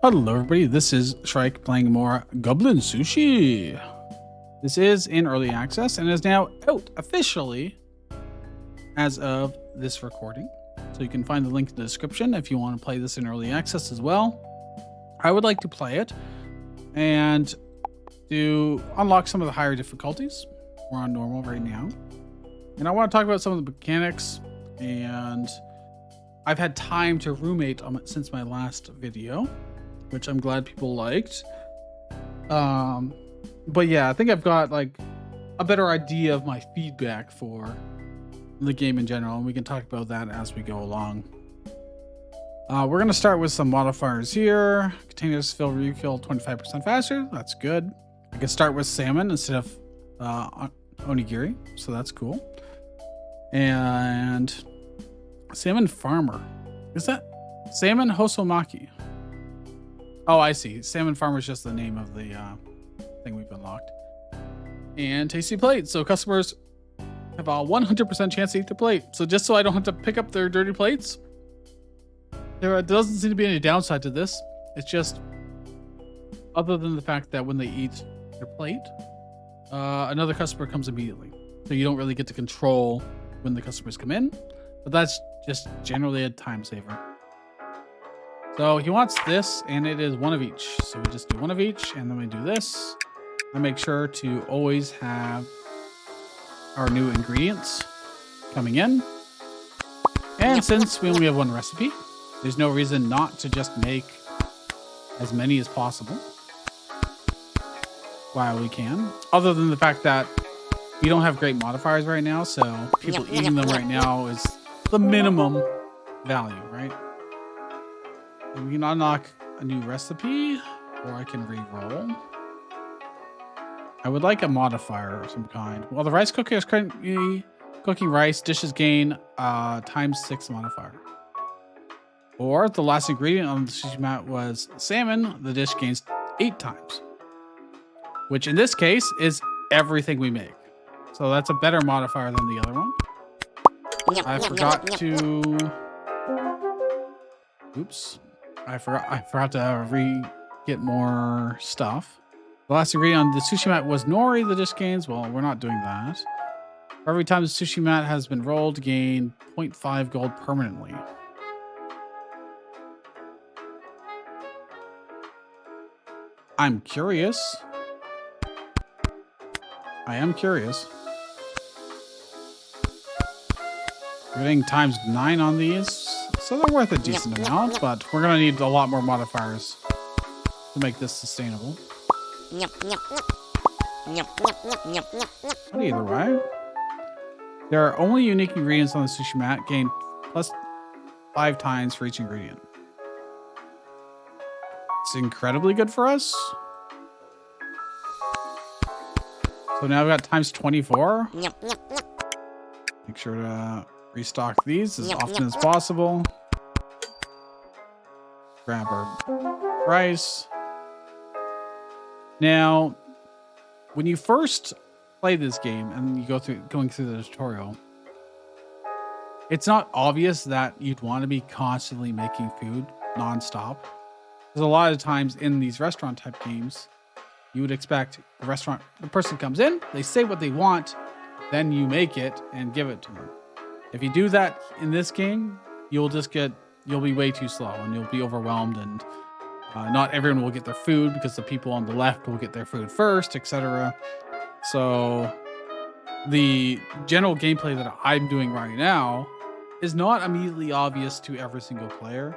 Hello everybody, this is Shrike playing more Goblin Sushi. This is in early access and is now out officially as of this recording. So you can find the link in the description if you want to play this in early access as well. I would like to play it and to unlock some of the higher difficulties. We're on normal right now. And I want to talk about some of the mechanics, and I've had time to roommate on it since my last video, which I'm glad people liked. But yeah, I think I've got like a better idea of my feedback for the game in general, and we can talk about that as we go along. We're going to start with some modifiers here. Containers fill refill 25% faster. That's good. I can start with salmon instead of onigiri, so that's cool. And salmon farmer. Is that salmon hosomaki? Oh, I see. Salmon farmer is just the name of the thing we've unlocked. And tasty plate. So customers have a 100% chance to eat their plate. So just so I don't have to pick up their dirty plates, there doesn't seem to be any downside to this. It's just, other than the fact that when they eat their plate, another customer comes immediately. So you don't really get to control when the customers come in. But that's just generally a time saver. So he wants this, and it is one of each. So we just do one of each, and then we do this. I make sure to always have our new ingredients coming in. And since we only have one recipe, there's no reason not to just make as many as possible while we can. Other than the fact that we don't have great modifiers right now, so people eating them right now is the minimum value, right? And we can unlock a new recipe, or I can re-roll. I would like a modifier of some kind. Well, the rice cooker is currently cooking rice. Dishes gain ×6 modifier. Or the last ingredient on the sushi mat was salmon. The dish gains 8 times. Which in this case is everything we make. So that's a better modifier than the other one. I forgot to... Oops. I forgot to get more stuff. The last ingredient on the sushi mat was nori. The dish gains. Well, we're not doing that. Every time the sushi mat has been rolled, gain 0.5 gold permanently. I'm curious. I am curious. We're getting ×9 on these, so they're worth a decent amount, but we're going to need a lot more modifiers to make this sustainable. But either way, there are only unique ingredients on the sushi mat, gain +5 times for each ingredient. It's incredibly good for us. So now we've got ×24. Make sure to restock these as often as possible. Grab our rice. Now, when you first play this game and you going through the tutorial, it's not obvious that you'd want to be constantly making food nonstop. Because a lot of times in these restaurant type games, you would expect the person comes in, they say what they want, then you make it and give it to them. If you do that in this game, you'll be way too slow and you'll be overwhelmed, and not everyone will get their food because the people on the left will get their food first, etc. So the general gameplay that I'm doing right now is not immediately obvious to every single player,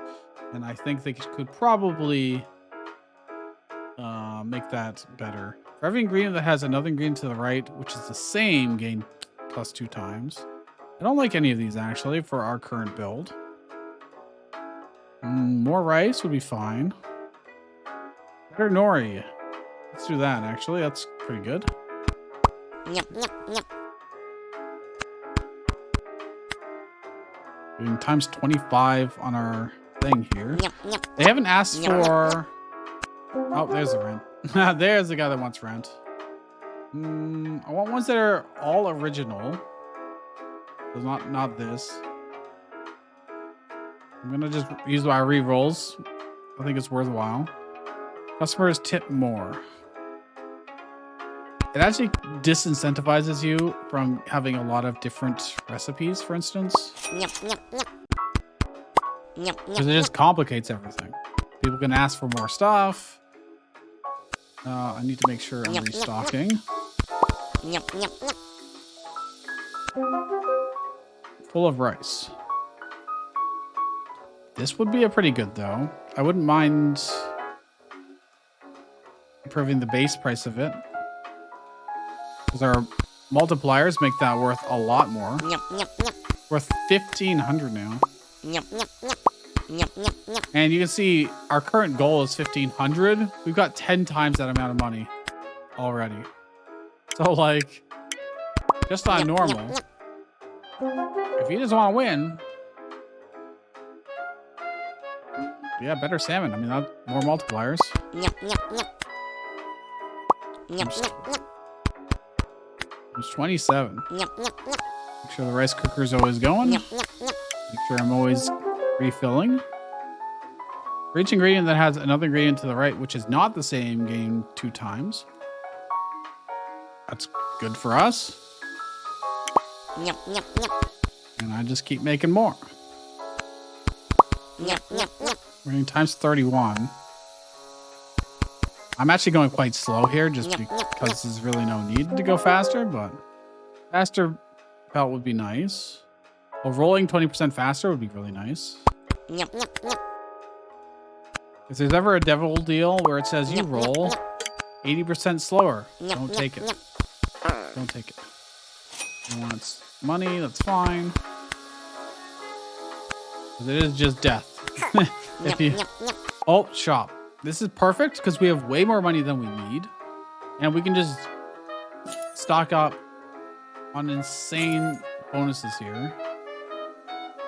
and I think they could probably make that better. For every ingredient that has another ingredient to the right, which is the same, gain +2 times. I don't like any of these actually for our current build. More rice would be fine. Better nori. Let's do that actually. That's pretty good. Doing ×25 on our thing here. They haven't asked for... Oh, there's the rent. There's the guy that wants rent. I want ones that are all original. So not this. I'm gonna just use my re-rolls. I think it's worthwhile. Customers tip more. It actually disincentivizes you from having a lot of different recipes, for instance. Because it just complicates everything. People can ask for more stuff. I need to make sure I'm restocking. Full of rice. This would be a pretty good, though. I wouldn't mind improving the base price of it. Because our multipliers make that worth a lot more. Worth 1,500 now. And you can see our current goal is 1,500. We've got 10 times that amount of money already. So, like, just on normal, if you just want to win, yeah, better salmon. I mean, more multipliers. It's 27. Make sure the rice cooker's always going. Make sure I'm always refilling. For each ingredient that has another ingredient to the right, which is not the same, gain 2 times. That's good for us. And I just keep making more. We're getting times 31. I'm actually going quite slow here just because there's really no need to go faster, but faster belt would be nice. Well, rolling 20% faster would be really nice. If there's ever a devil deal where it says you roll 80% slower, don't take it. Don't take it. You want money, that's fine. Because it is just death. If you... Oh, shop. This is perfect because we have way more money than we need. And we can just stock up on insane bonuses here.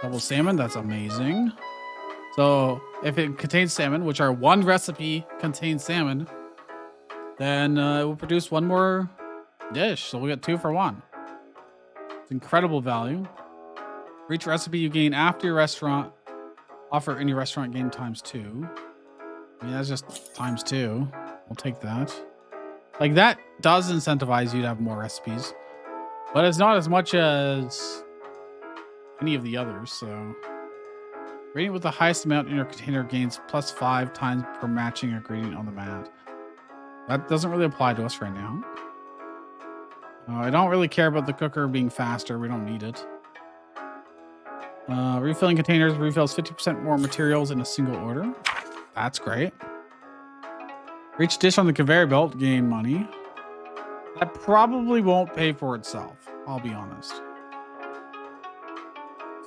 Double salmon, that's amazing. So if it contains salmon, which our one recipe contains salmon, then it will produce one more dish. So we get 2 for 1. It's incredible value. For each recipe you gain after your restaurant, offer any restaurant gain times 2. I mean, that's just times 2. We'll take that. Like, that does incentivize you to have more recipes, but it's not as much as any of the others. So ingredient with the highest amount in your container gains plus 5 times per matching ingredient on the mat. That doesn't really apply to us right now. I don't really care about the cooker being faster. We don't need it. Refilling containers refills 50% more materials in a single order. That's great. For each dish on the conveyor belt, gain money. That probably won't pay for itself, I'll be honest.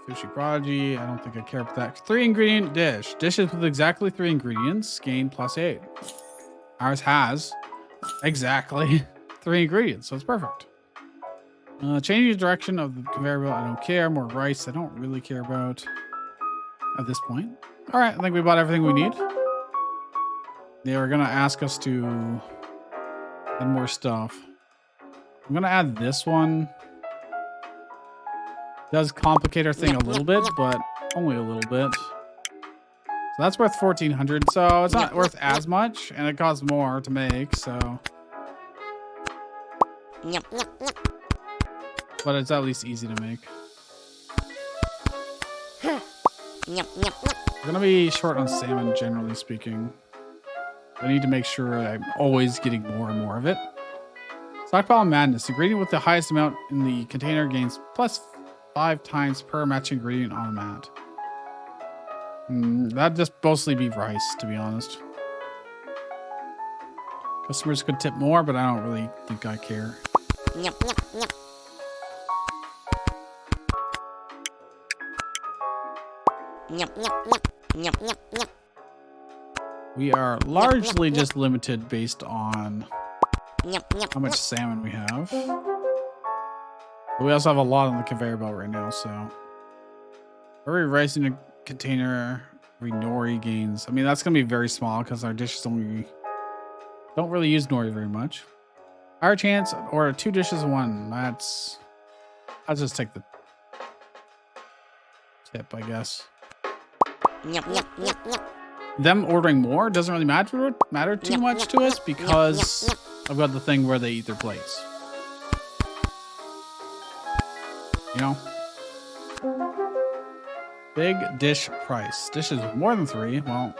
Sushi Prodigy, I don't think I care about that. 3 ingredient dish. Dishes with exactly 3 ingredients gain plus 8. Ours has exactly 3 ingredients, so it's perfect. Changing the direction of the conveyor belt, I don't care. More rice, I don't really care about at this point. All right, I think we bought everything we need. They were gonna ask us to add more stuff. I'm gonna add this one. Does complicate our thing a little bit, but only a little bit. So that's worth 1,400. So it's not worth as much, and it costs more to make. So, but it's at least easy to make. We're gonna be short on salmon, generally speaking. I need to make sure I'm always getting more and more of it. Stockpile Madness. Ingredient with the highest amount in the container gains plus 5 times per matching ingredient on the mat. That'd just mostly be rice, to be honest. Customers could tip more, but I don't really think I care. We are largely just limited based on how much salmon we have. But we also have a lot on the conveyor belt right now, so every rice in a container, every nori gains. I mean, that's gonna be very small because our dishes don't really use nori very much. Higher chance or 2 dishes in 1. I'll just take the tip, I guess. them ordering more doesn't really matter too much to us because I've got the thing where they eat their plates. You know? Big dish price. Dishes with more than 3. Well,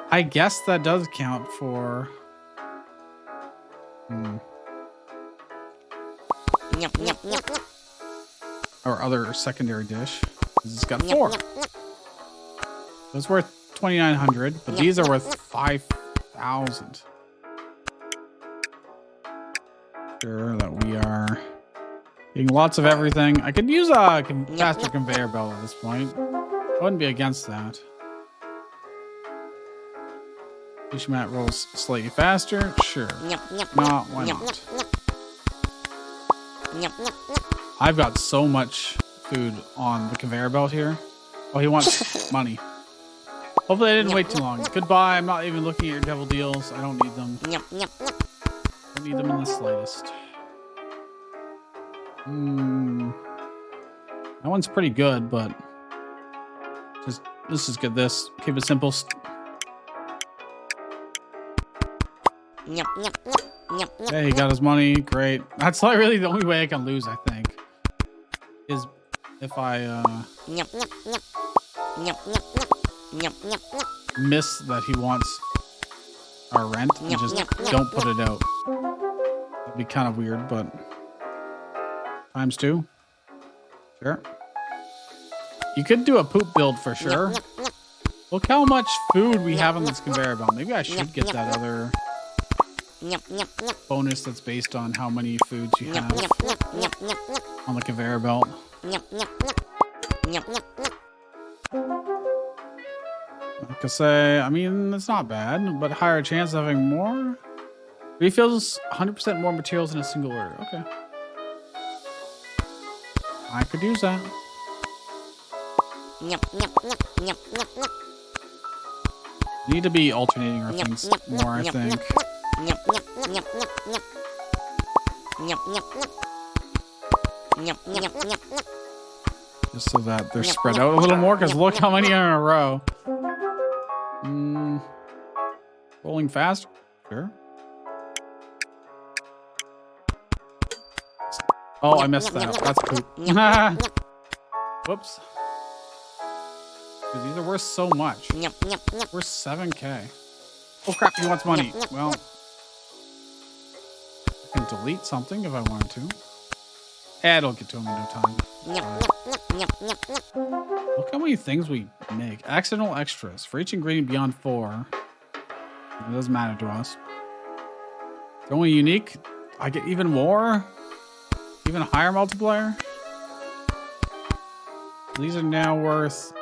I guess that does count for... Or other secondary dish. It's got 4. It's worth 2,900, but these are worth 5,000. Sure that we are getting lots of everything. I could use a faster conveyor belt at this point. I wouldn't be against that. Sushi mat rolls slightly faster. Sure. Not. Why not? I've got so much food on the conveyor belt here. Oh, he wants money. Hopefully I didn't wait too long. Goodbye. I'm not even looking at your devil deals. I don't need them. Don't need them in the slightest. That one's pretty good, but let's just get this. Keep it simple. Okay, he got his money. Great. That's like really the only way I can lose, I think. Is if I miss that he wants our rent and just don't put it out. That'd be kind of weird, but ×2. Sure. You could do a poop build for sure. Look how much food we have on this conveyor belt. Maybe I should get that other bonus that's based on how many foods you have on the conveyor belt. I could say, I mean, it's not bad, but higher chance of having more. Refills 100% more materials in a single order. Okay. I could use that. Need to be alternating our things more, I think. Just so that they're spread out a little more, because look how many are in a row. Rolling fast? Sure. Oh, I messed that up. That's poop. Whoops. Dude, these are worth so much. Worth 7K. Oh crap, he wants money. Well, I can delete something if I wanted to. It'll get to him in no time. Look how many things we make. Accidental extras. For each ingredient beyond 4. It doesn't matter to us. The only unique, I get even more. Even a higher multiplier. These are now worth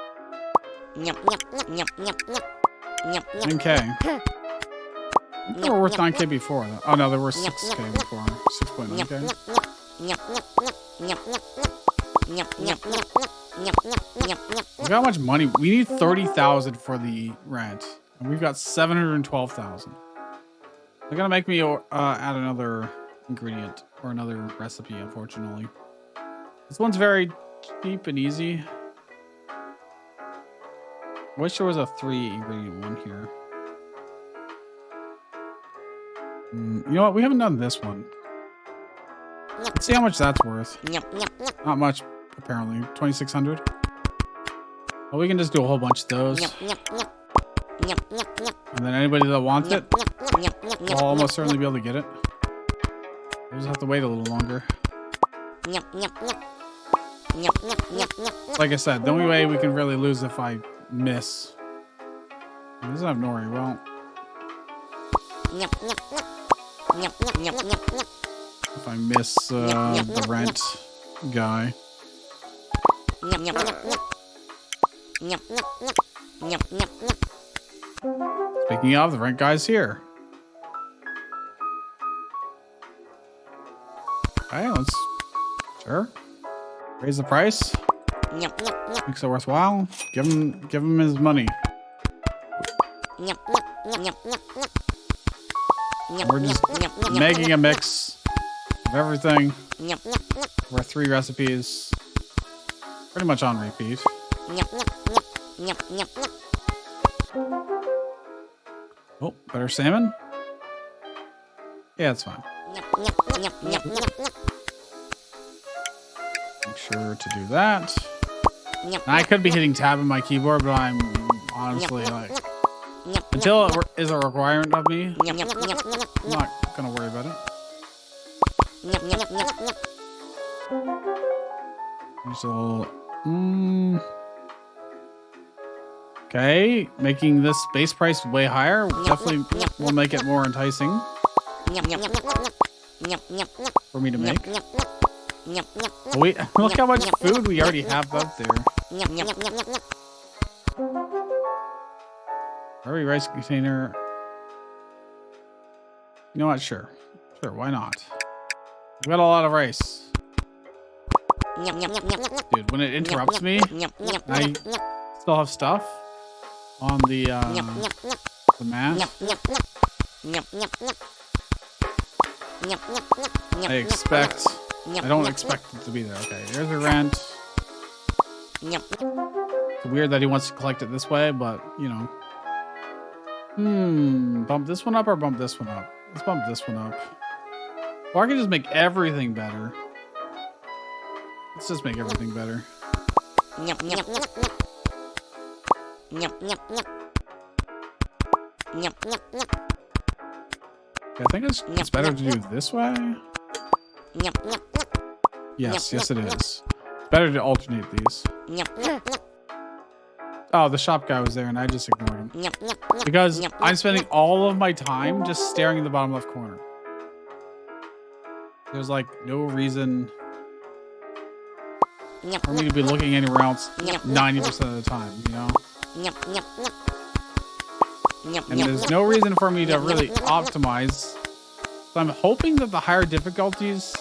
9K. They were worth 9K before. Oh no, they were 6K before. 6.9K. Look how much money. We need 30,000 for the rent. And we've got 712,000. They're gonna make me add another ingredient or another recipe, unfortunately. This one's very cheap and easy. I wish there was a 3-ingredient one here. You know what? We haven't done this one. Let's see how much that's worth. Not much, apparently. 2,600. Well, we can just do a whole bunch of those. And then anybody that wants it will almost certainly be able to get it. We just have to wait a little longer. Like I said, the only way we can really lose if I miss. He doesn't have nori. Well, if I miss the rent guy. Speaking of, the rent guy's here. Okay, let's sure raise the price. Makes it worthwhile. Give him his money. We're just making a mix of everything. We're 3 recipes. Pretty much on repeat. Oh, better salmon? Yeah, it's fine. Make sure to do that. Now, I could be hitting tab on my keyboard, but I'm honestly like, until it is a requirement of me, I'm not gonna worry about it. So, okay, making this base price way higher definitely will make it more enticing for me to make. Wait, look how much food we already have out there. Every rice container. You know what? Sure, why not? We've got a lot of rice. Dude, when it interrupts me, I still have stuff on the mat. I don't expect it to be there. Okay, here's the rent. It's weird that he wants to collect it this way, but you know. Bump this one up or bump this one up? Let's bump this one up. Or I can just make everything better. Let's just make everything better. Okay, I think it's better to do this way. Yes, it is. It's better to alternate these. Oh, the shop guy was there and I just ignored him. Because I'm spending all of my time just staring at the bottom left corner. There's like no reason for me to be looking anywhere else 90% of the time, you know? And there's no reason for me to really optimize. So I'm hoping that the higher difficulties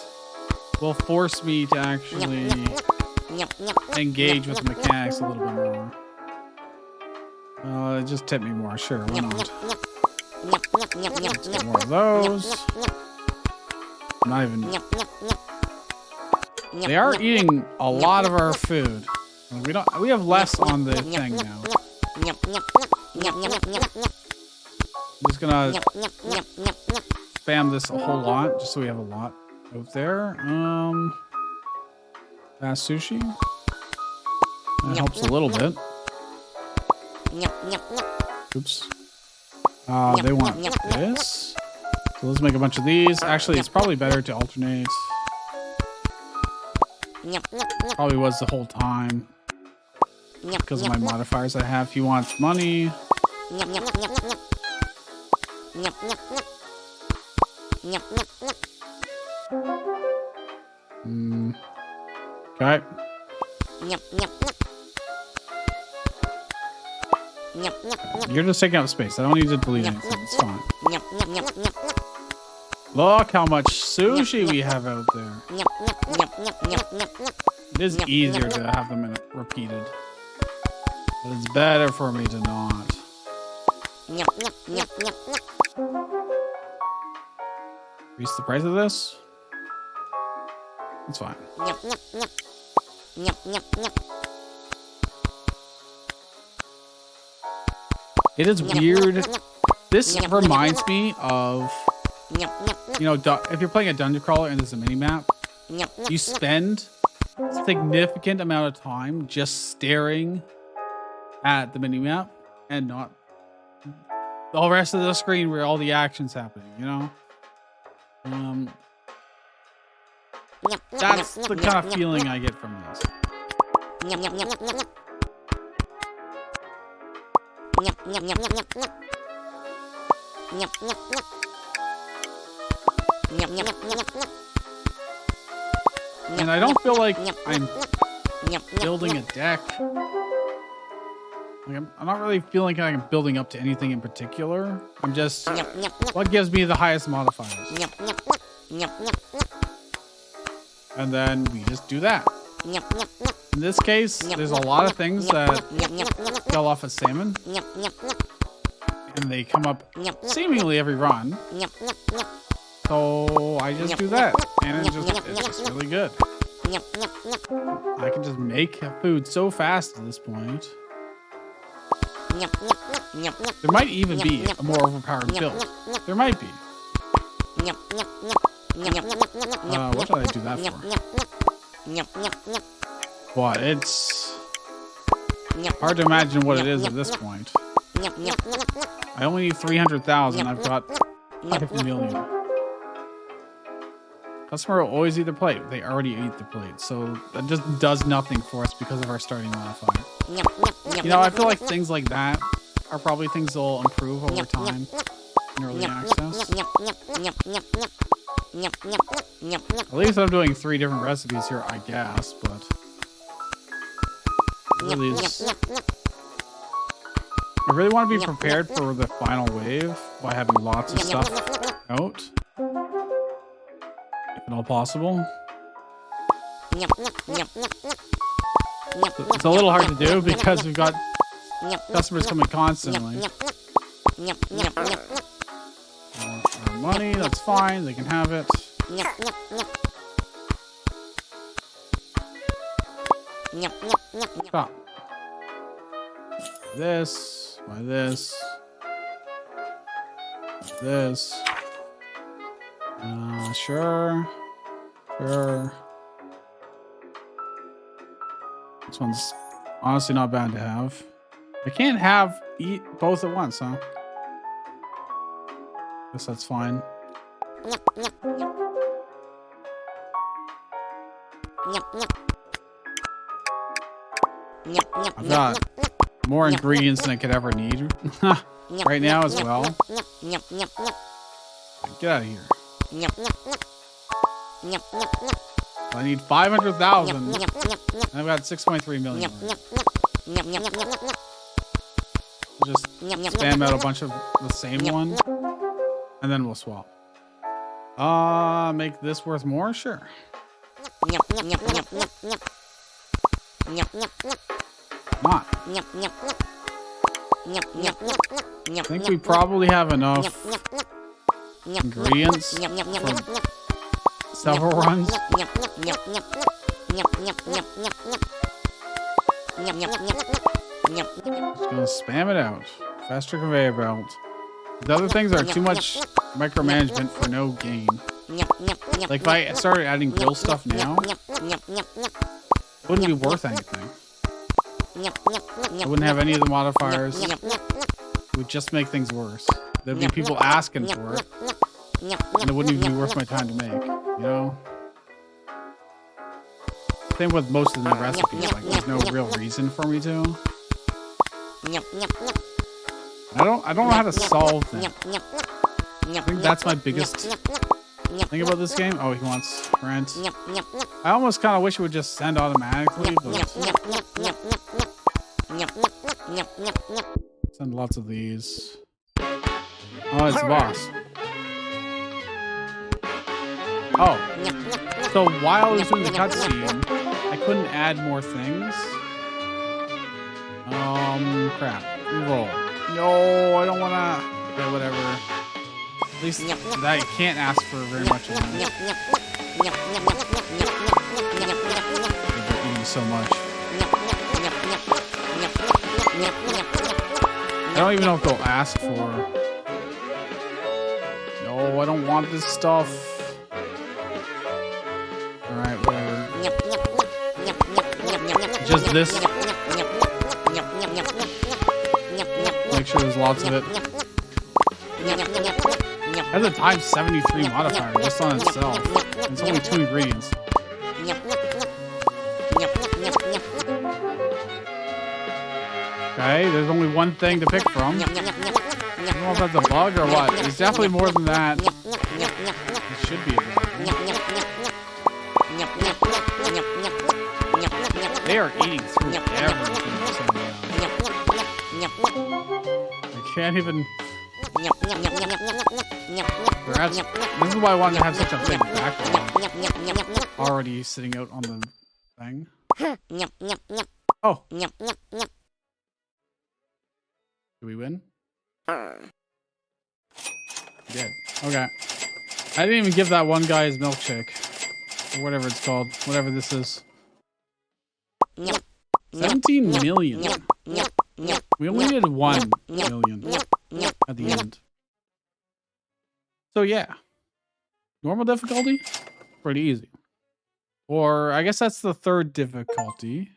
will force me to actually engage with the mechanics a little bit more. Just tip me more, sure, why not? Let's get more of those. Not even. They are eating a lot of our food. We have less on the thing now. I'm just gonna spam this a whole lot, just so we have a lot out there. Fast sushi. That helps a little bit. Oops. They want this. So let's make a bunch of these. Actually, it's probably better to alternate. Probably was the whole time. Because of my modifiers I have. He wants money. Okay. You're just taking up space. I don't need to delete anything. It's fine. Look how much sushi we have out there. It is easier to have them repeated. But it's better for me to not. Increase the price of this? It's fine. It is weird. This reminds me of, you know, if you're playing a dungeon crawler and there's a mini map, you spend a significant amount of time just staring at the mini map and not the rest of the screen where all the action's happening, you know? That's the kind of feeling I get from this. And I don't feel like I'm building a deck. Like I'm not really feeling like I'm building up to anything in particular. I'm just what gives me the highest modifiers. And then we just do that. In this case, there's a lot of things that fell off of salmon. And they come up seemingly every run. So I just do that. And it's just really good. I can just make food so fast at this point. There might even be a more overpowered build. There might be. What did I do that for? What? It's hard to imagine what it is at this point. I only need 300,000. I've got 5 million. Customer will always eat the plate. They already ate the plate, so that just does nothing for us because of our starting modifier. You know, I feel like things like that are probably things that will improve over time in early access. At least I'm doing 3 different recipes here, I guess, but really is... I really want to be prepared for the final wave by having lots of stuff out. If at all possible. It's a little hard to do because we've got customers coming constantly. Our money, that's fine, they can have it. Stop. This, buy this, this. Sure. This one's honestly not bad to have. I can't eat both at once, huh? Guess that's fine. I've got more ingredients than I could ever need right now as well. Get out of here. I need 500,000. I've got 6.3 million. Just spam out a bunch of the same one, and then we'll swap. Make this worth more? Sure. Not. I think we probably have enough ingredients for several runs. Just gonna spam it out. Faster conveyor belt. The other things are too much micromanagement for no gain. Like if I started adding grill stuff now, it wouldn't be worth anything. I wouldn't have any of the modifiers. It would just make things worse. There'd be people asking for it, and it wouldn't even be worth my time to make, you know? Same with most of the recipes, like there's no real reason for me to. I don't know how to solve that. I think that's my biggest thing about this game. Oh, he wants rent. I almost kind of wish it would just send automatically, but send lots of these. Oh, it's the boss. Oh, so while I was doing the cutscene, I couldn't add more things. Crap. Reroll. No, I don't wanna. Okay, whatever. At least that can't ask for very much. They're eating so much. I don't even know if they'll ask for. No, I don't want this stuff. Alright, whatever. Just this. Make sure there's lots of it. It has a times 73 modifier just on itself. It's only 2 ingredients. Okay, there's only one thing to pick from. I don't know if that's a bug or what. It's definitely more than that. It should be. They are eating through everything. I can't even. This is why I wanted to have such a big backlog already sitting out on the thing. Oh. Do we win? We did. Okay. I didn't even give that one guy his milkshake. Or whatever it's called. Whatever this is. 17 million. We only did 1 million at the end. So yeah, normal difficulty, pretty easy. Or I guess that's the 3rd difficulty.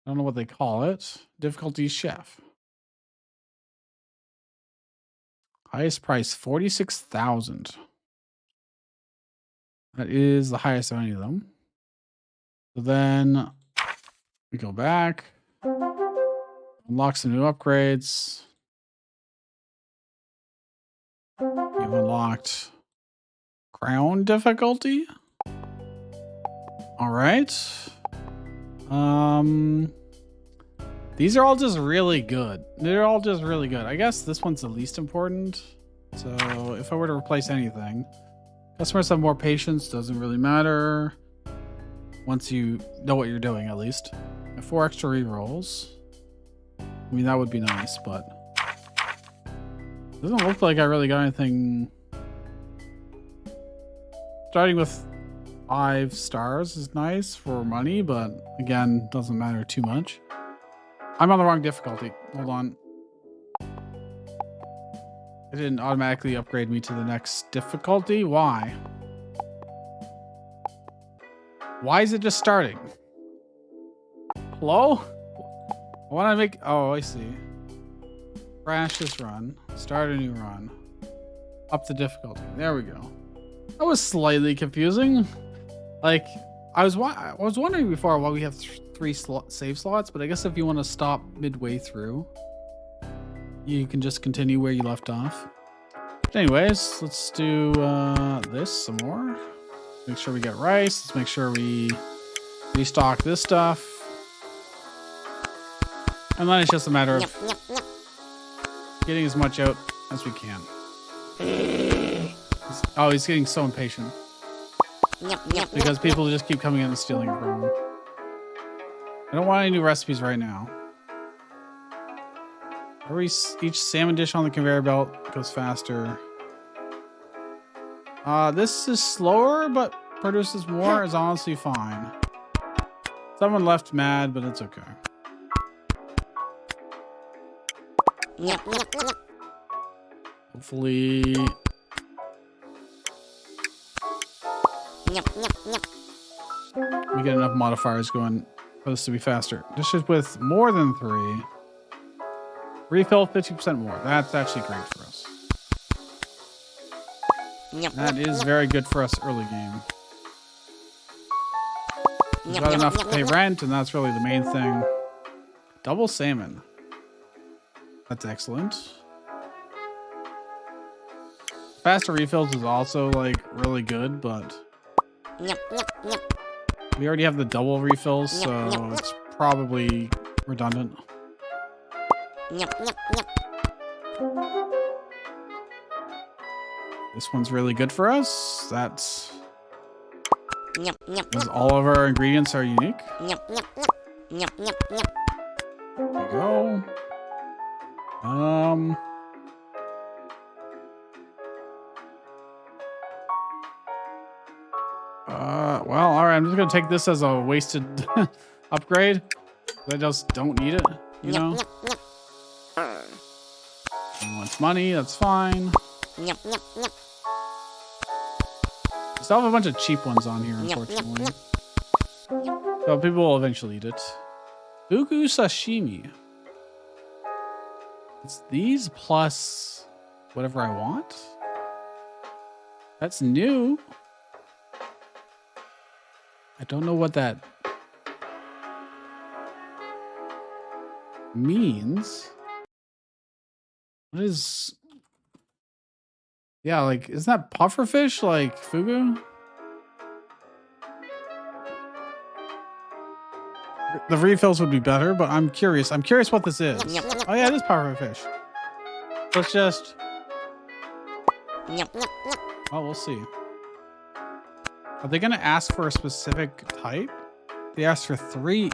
I don't know what they call it. Difficulty chef. Highest price, 46,000. That is the highest of any of them. So then we go back. Unlock some new upgrades. We've unlocked crown difficulty. All right. These are all just really good. They're all just really good. I guess this one's the least important. So if I were to replace anything, customers have more patience. Doesn't really matter. Once you know what you're doing, at least. 4 extra rerolls. I mean, that would be nice, but it doesn't look like I really got anything. Starting with 5 stars is nice for money, but again, doesn't matter too much. I'm on the wrong difficulty. Hold on. It didn't automatically upgrade me to the next difficulty. Why? Why is it just starting? Hello? I want to make... Oh, I see. Crash this run. Start a new run. Up the difficulty. There we go. That was slightly confusing. Like, I was wondering before why we have 3 save slots, but I guess if you want to stop midway through, you can just continue where you left off. But anyways, let's do this some more. Make sure we get rice. Let's make sure we restock this stuff. And then it's just a matter of getting as much out as we can. Oh, he's getting so impatient. Because people just keep coming in and stealing it from him. I don't want any new recipes right now. Each salmon dish on the conveyor belt goes faster. This is slower, but produces more is honestly fine. Someone left mad, but it's okay. Hopefully... we get enough modifiers going for this to be faster. Dishes with more than 3. Refill 50% more. That's actually great for us. That is very good for us early game. We've got enough to pay rent, and that's really the main thing. Double salmon. That's excellent. Faster refills is also like really good, but we already have the double refills, so it's probably redundant. This one's really good for us. That's because all of our ingredients are unique. There you go. Well, all right. I'm just gonna take this as a wasted upgrade. I just don't need it, you know. He wants money. That's fine. We still have a bunch of cheap ones on here, unfortunately. So people will eventually eat it. Fugu Sashimi. It's these plus whatever I want. That's new. I don't know what that means. What is... Yeah, like, isn't that pufferfish like fugu? The refills would be better, but I'm curious. I'm curious what this is. Oh yeah, it is pufferfish. Let's just... Oh, we'll see. Are they gonna ask for a specific type? They asked for three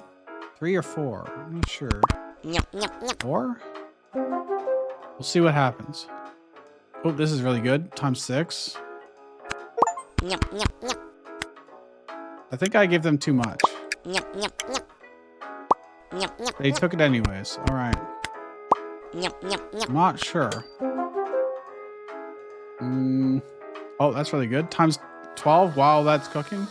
or 4. I'm not sure. 4? We'll see what happens. Oh, this is really good. Times 6. I think I gave them too much. They took it anyways. All right. I'm not sure. Oh, that's really good. Times 12 while that's cooking.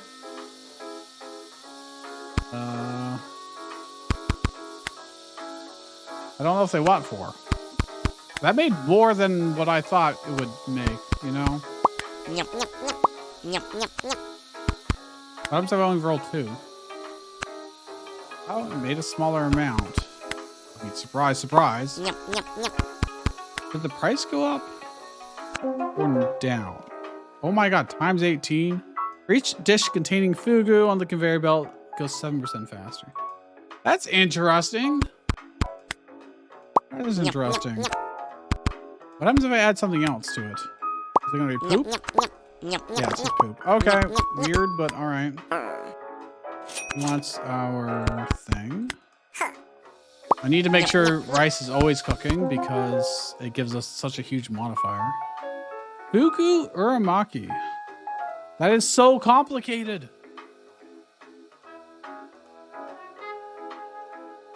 I don't know if they want 4. That made more than what I thought it would make, you know? What happens if I only roll 2? Oh, it made a smaller amount. I mean, surprise, surprise. Did the price go up or down? Oh my god, times 18. For each dish containing fugu on the conveyor belt goes 7% faster. That's interesting. That is interesting. What happens if I add something else to it? Is it gonna be poop? Yeah, it's just poop. Okay, weird, but alright. What's our thing? I need to make sure rice is always cooking because it gives us such a huge modifier. Fugu uramaki. That is so complicated.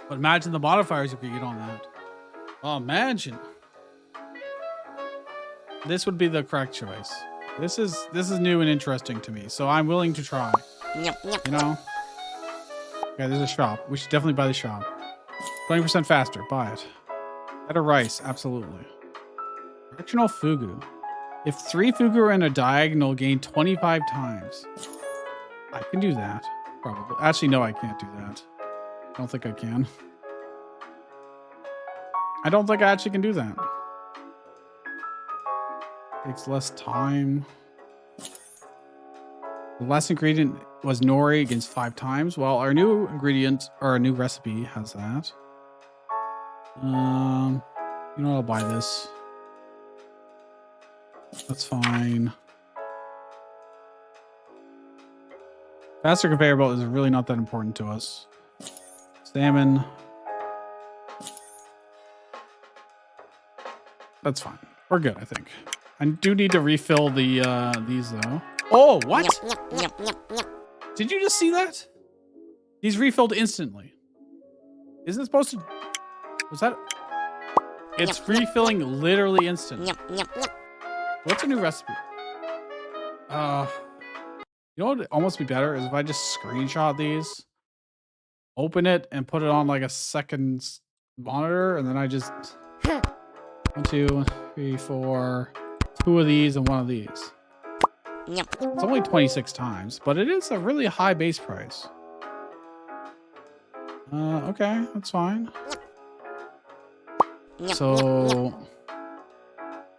But imagine the modifiers you could get on that. Oh, imagine. This would be the correct choice. This is new and interesting to me, so I'm willing to try. You know? Okay, there's a shop. We should definitely buy the shop. 20% faster. Buy it. Better rice. Absolutely. Directional fugu. If 3 fugu are in a diagonal, gain 25 times. I can do that. Probably. Actually, no, I can't do that. I don't think I can. I don't think I actually can do that. Takes less time. The last ingredient was nori against 5 times. Well, our new ingredient or our new recipe has that. You know what? I'll buy this. That's fine. Faster conveyor belt is really not that important to us. Salmon. That's fine. We're good, I think. I do need to refill the these though. Oh, what? Did you just see that? These refilled instantly. Isn't it supposed to? Was that? It's refilling literally instantly. What's a new recipe? You know what would almost be better is if I just screenshot these, open it, and put it on like a second monitor, and then I just 1, 2, 3, 4, 2 of these and 1 of these. It's only 26 times, but it is a really high base price. Okay, that's fine. So,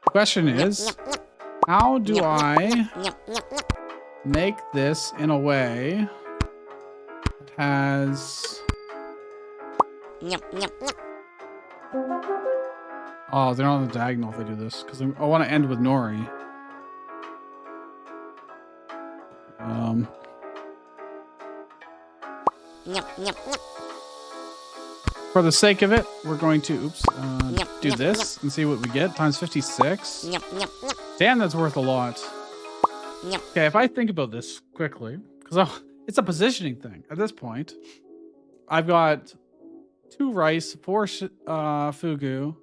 the question is, how do I make this in a way that has... Oh, they're not on the diagonal if I do this, because I want to end with nori. For the sake of it, we're going to do this and see what we get. Times 56. Damn, that's worth a lot. Okay, if I think about this quickly, because it's a positioning thing at this point. I've got 2 rice, 4 fugu,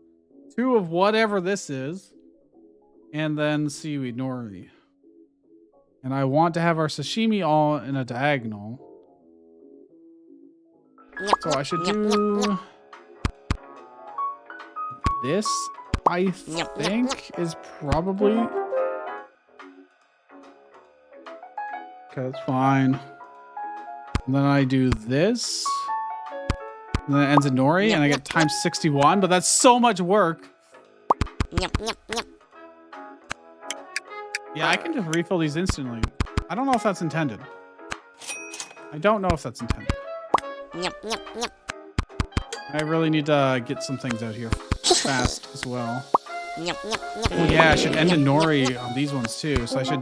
2 of whatever this is, and then seaweed nori. And I want to have our sashimi all in a diagonal. So I should do this, I think, is probably... Okay, that's fine. And then I do this. And then it ends in nori, and I get times 61, but that's so much work. Yeah, I can just refill these instantly. I don't know if that's intended. I don't know if that's intended. I really need to get some things out here fast as well. Oh yeah, I should end in nori on these ones too, so I should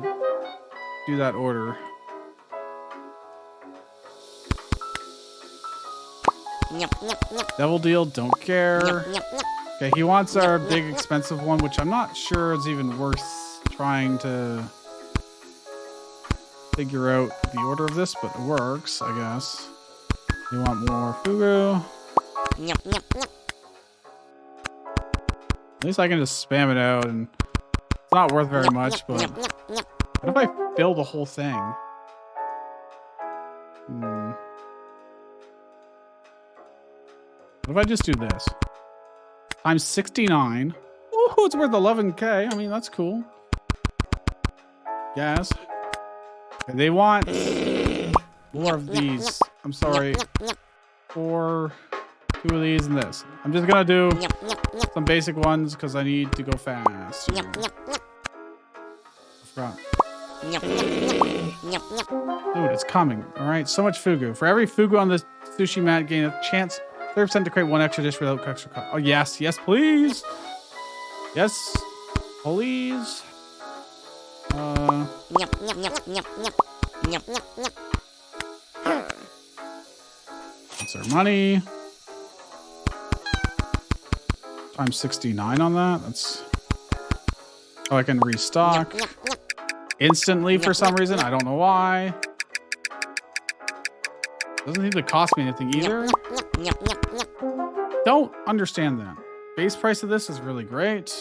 do that order. Double deal, don't care. Okay, he wants our big expensive one, which I'm not sure is even worth trying to figure out the order of this, but it works, I guess. You want more fugu? At least I can just spam it out, and it's not worth very much, but what if I fill the whole thing? What if I just do this? Times 69. Ooh, it's worth 11K. I mean, that's cool. Yes. Okay, they want more of these. I'm sorry. 4, 2 of these and this. I'm just gonna do some basic ones because I need to go fast. I forgot. Dude, it's coming. All right, so much fugu. For every fugu on this sushi mat, gain a chance 30% to create one extra dish without extra cost. Oh yes, yes, please. Yes, please. That's our money. Times 69 on that. That's. Oh, I can restock instantly for some reason. I don't know why. Doesn't need to cost me anything either. Don't understand that. Base price of this is really great.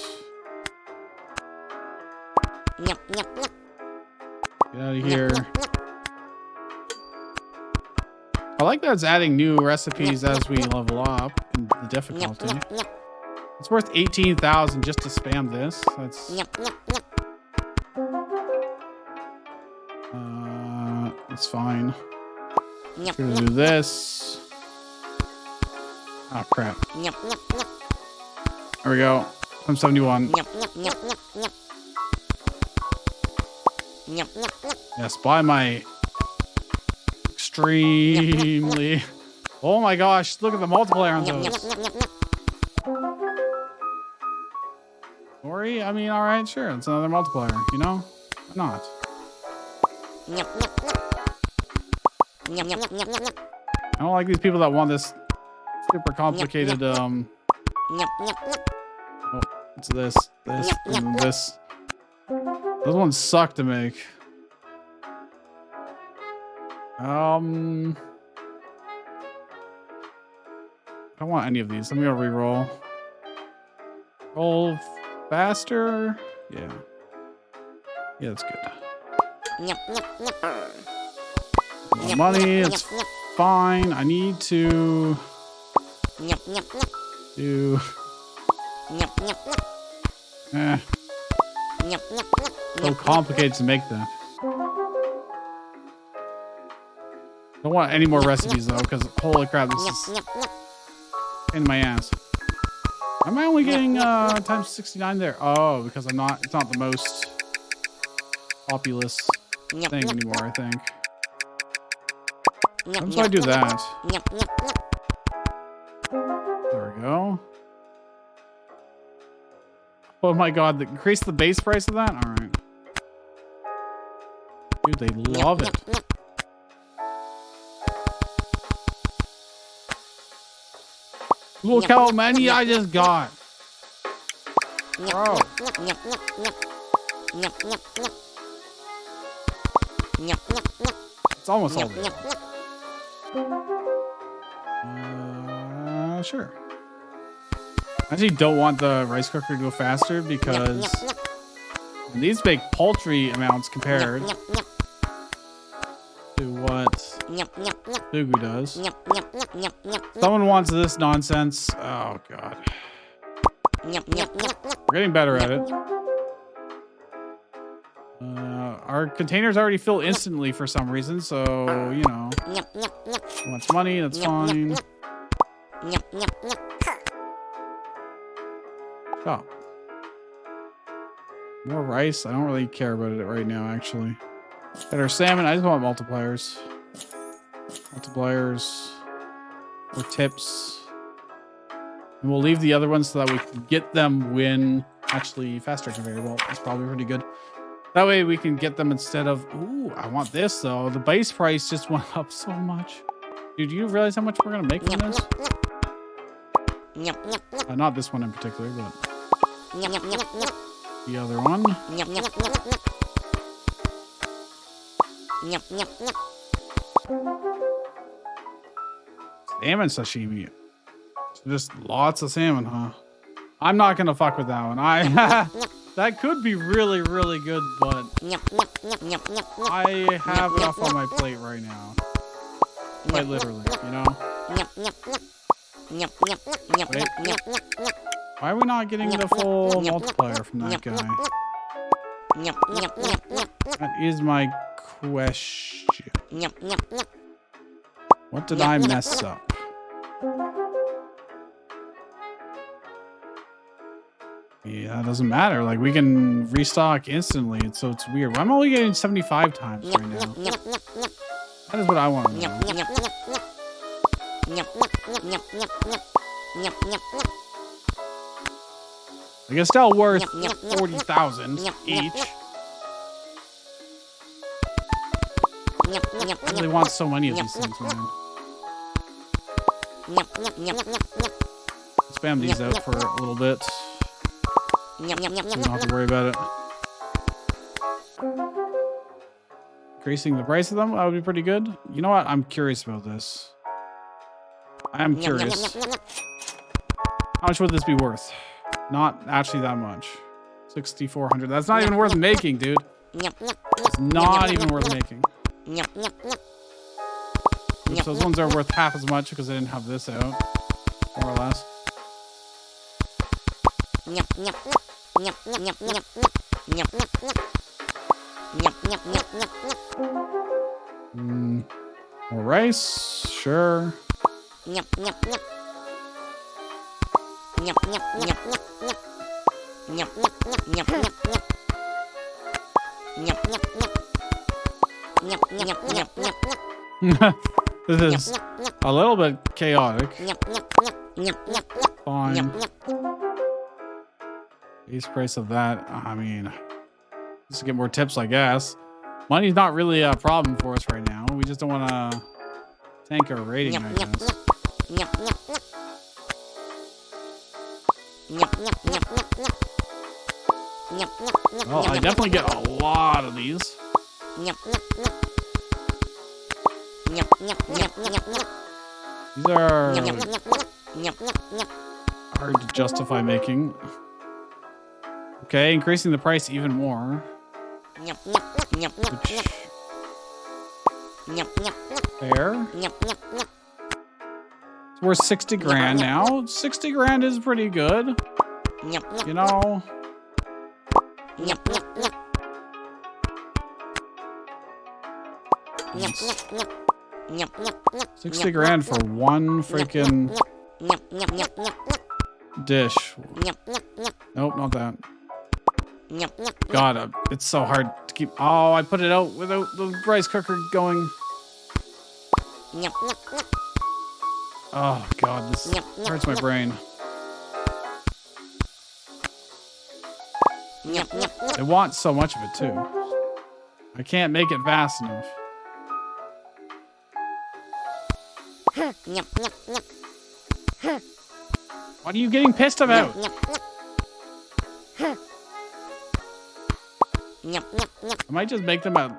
Get out of here. I like that it's adding new recipes as we level up in the difficulty. It's worth 18,000 just to spam this. That's fine. Gonna do this. Oh crap. There we go. I'm 71. Yes, buy my extremely. Oh my gosh, look at the multiplier on those. Sorry, I mean, all right, sure, it's another multiplier, you know? Why not? I don't like these people that want this super complicated, oh, it's this, and this. Those ones suck to make. I don't want any of these. I'm gonna re-roll. Roll faster. Yeah. Yeah, that's good. More money. It's fine. I need to do. So complicated to make that. Don't want any more recipes though, because holy crap, this is in my ass. Am I only getting times 69 there? Oh, because I'm not. It's not the most populous thing anymore. I think. How do I do that? There we go. Oh my god, increase the base price of that? Alright. Dude, they love it. Look how many I just got. Bro. It's almost all there. Sure. I actually don't want the rice cooker to go faster because these make paltry amounts compared to what Fugu does. Someone wants this nonsense. Oh god. We're getting better at it. Our containers already fill instantly for some reason, so you know. Wants money, that's fine. Oh. More rice. I don't really care about it right now, actually. Better salmon. I just want multipliers. Multipliers. Or tips. And we'll leave the other ones so that we can get them when actually faster conveyor belt. That's probably pretty good. That way we can get them instead of... Ooh, I want this, though. The base price just went up so much. Dude, do you realize how much we're going to make from this? Not this one in particular, but... The other one. Salmon sashimi. So just lots of salmon, huh? I'm not gonna fuck with that one. That could be really, really good, but I have enough on my plate right now. Quite literally, you know? Wait. Why are we not getting the full multiplier from that guy? That is my question. What did I mess up? Yeah, that doesn't matter. Like, we can restock instantly, so it's weird. I'm only getting 75 times right now. That is what I want to know. I guess still worth 40,000 each. I really want so many of these things, man. Spam these out for a little bit. So you don't have to worry about it. Increasing the price of them, that would be pretty good. You know what? I'm curious about this. I am curious. How much would this be worth? Not actually that much. 6,400. That's not even worth making, dude. It's not even worth making. Oops, those ones are worth half as much because I didn't have this out. More or less. More rice, sure. This is a little bit chaotic. Fine. Base price of that, I mean, just to get more tips, I guess. Money's not really a problem for us right now. We just don't want to tank our rating, I guess. Well, I definitely get a lot of these. These are hard to justify making. Okay, increasing the price even more. Fair. It's worth 60 grand now. 60 grand is pretty good. You know. 60 grand for one freaking dish. Nope, not that. God, it's so hard to keep. Oh, I put it out without the rice cooker going. Oh, God, this hurts my brain. I want so much of it, too. I can't make it fast enough. What are you getting pissed about? I might just make them at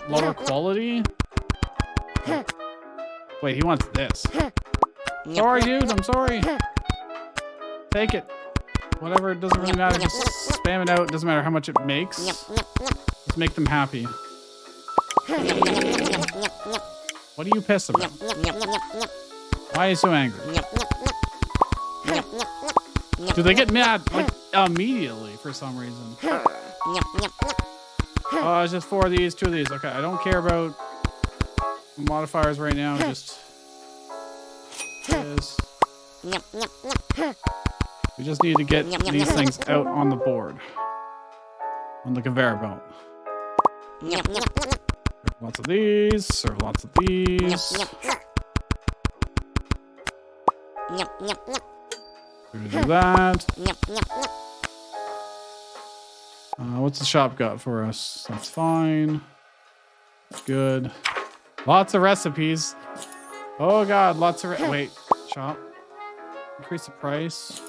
lower quality. Wait, he wants this. Sorry, dude. I'm sorry. Take it. Whatever. It doesn't really matter. Just spam it out. It doesn't matter how much it makes. Just make them happy. What are you pissed about? Why are you so angry? Do they get mad like immediately for some reason? Oh, it's just 4 of these, 2 of these. Okay, I don't care about modifiers right now. Just this. We just need to get these things out on the board, on the conveyor belt. Lots of these. Serve lots of these. Do that. What's the shop got for us? That's fine. Good. Lots of recipes. Oh God, lots of wait. Shop. Increase the price.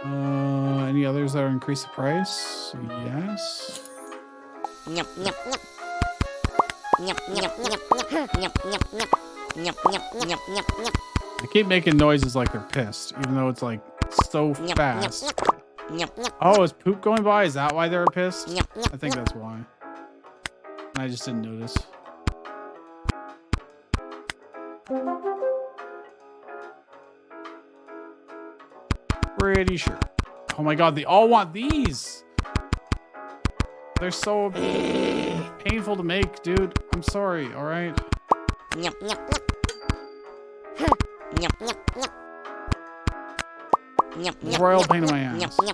Any others that are increase the price? Yes. They keep making noises like they're pissed, even though it's like so fast. Oh, is poop going by? Is that why they're pissed? I think that's why. I just didn't notice. Pretty sure. Oh my god, they all want these. They're so painful to make, dude. I'm sorry, alright? Royal pain in my ass. I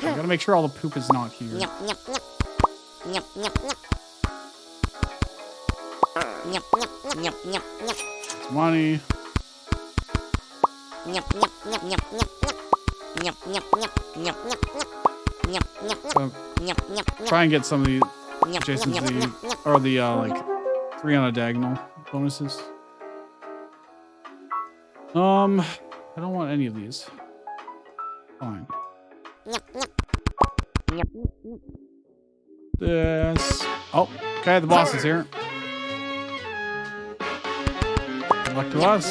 gotta make sure all the poop is not here. It's money. Try and get some of the Jason's or the like 3 on a diagonal bonuses. I don't want any of these. Fine. This. Oh, okay, the boss is here. Good luck to us.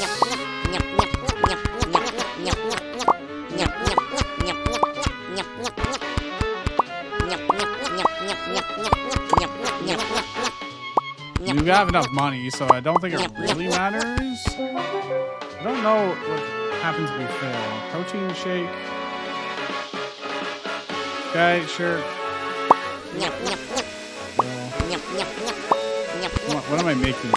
You have enough money, so I don't think it really matters. I don't know what happens if we fail. Protein shake. Okay, sure. What am I making?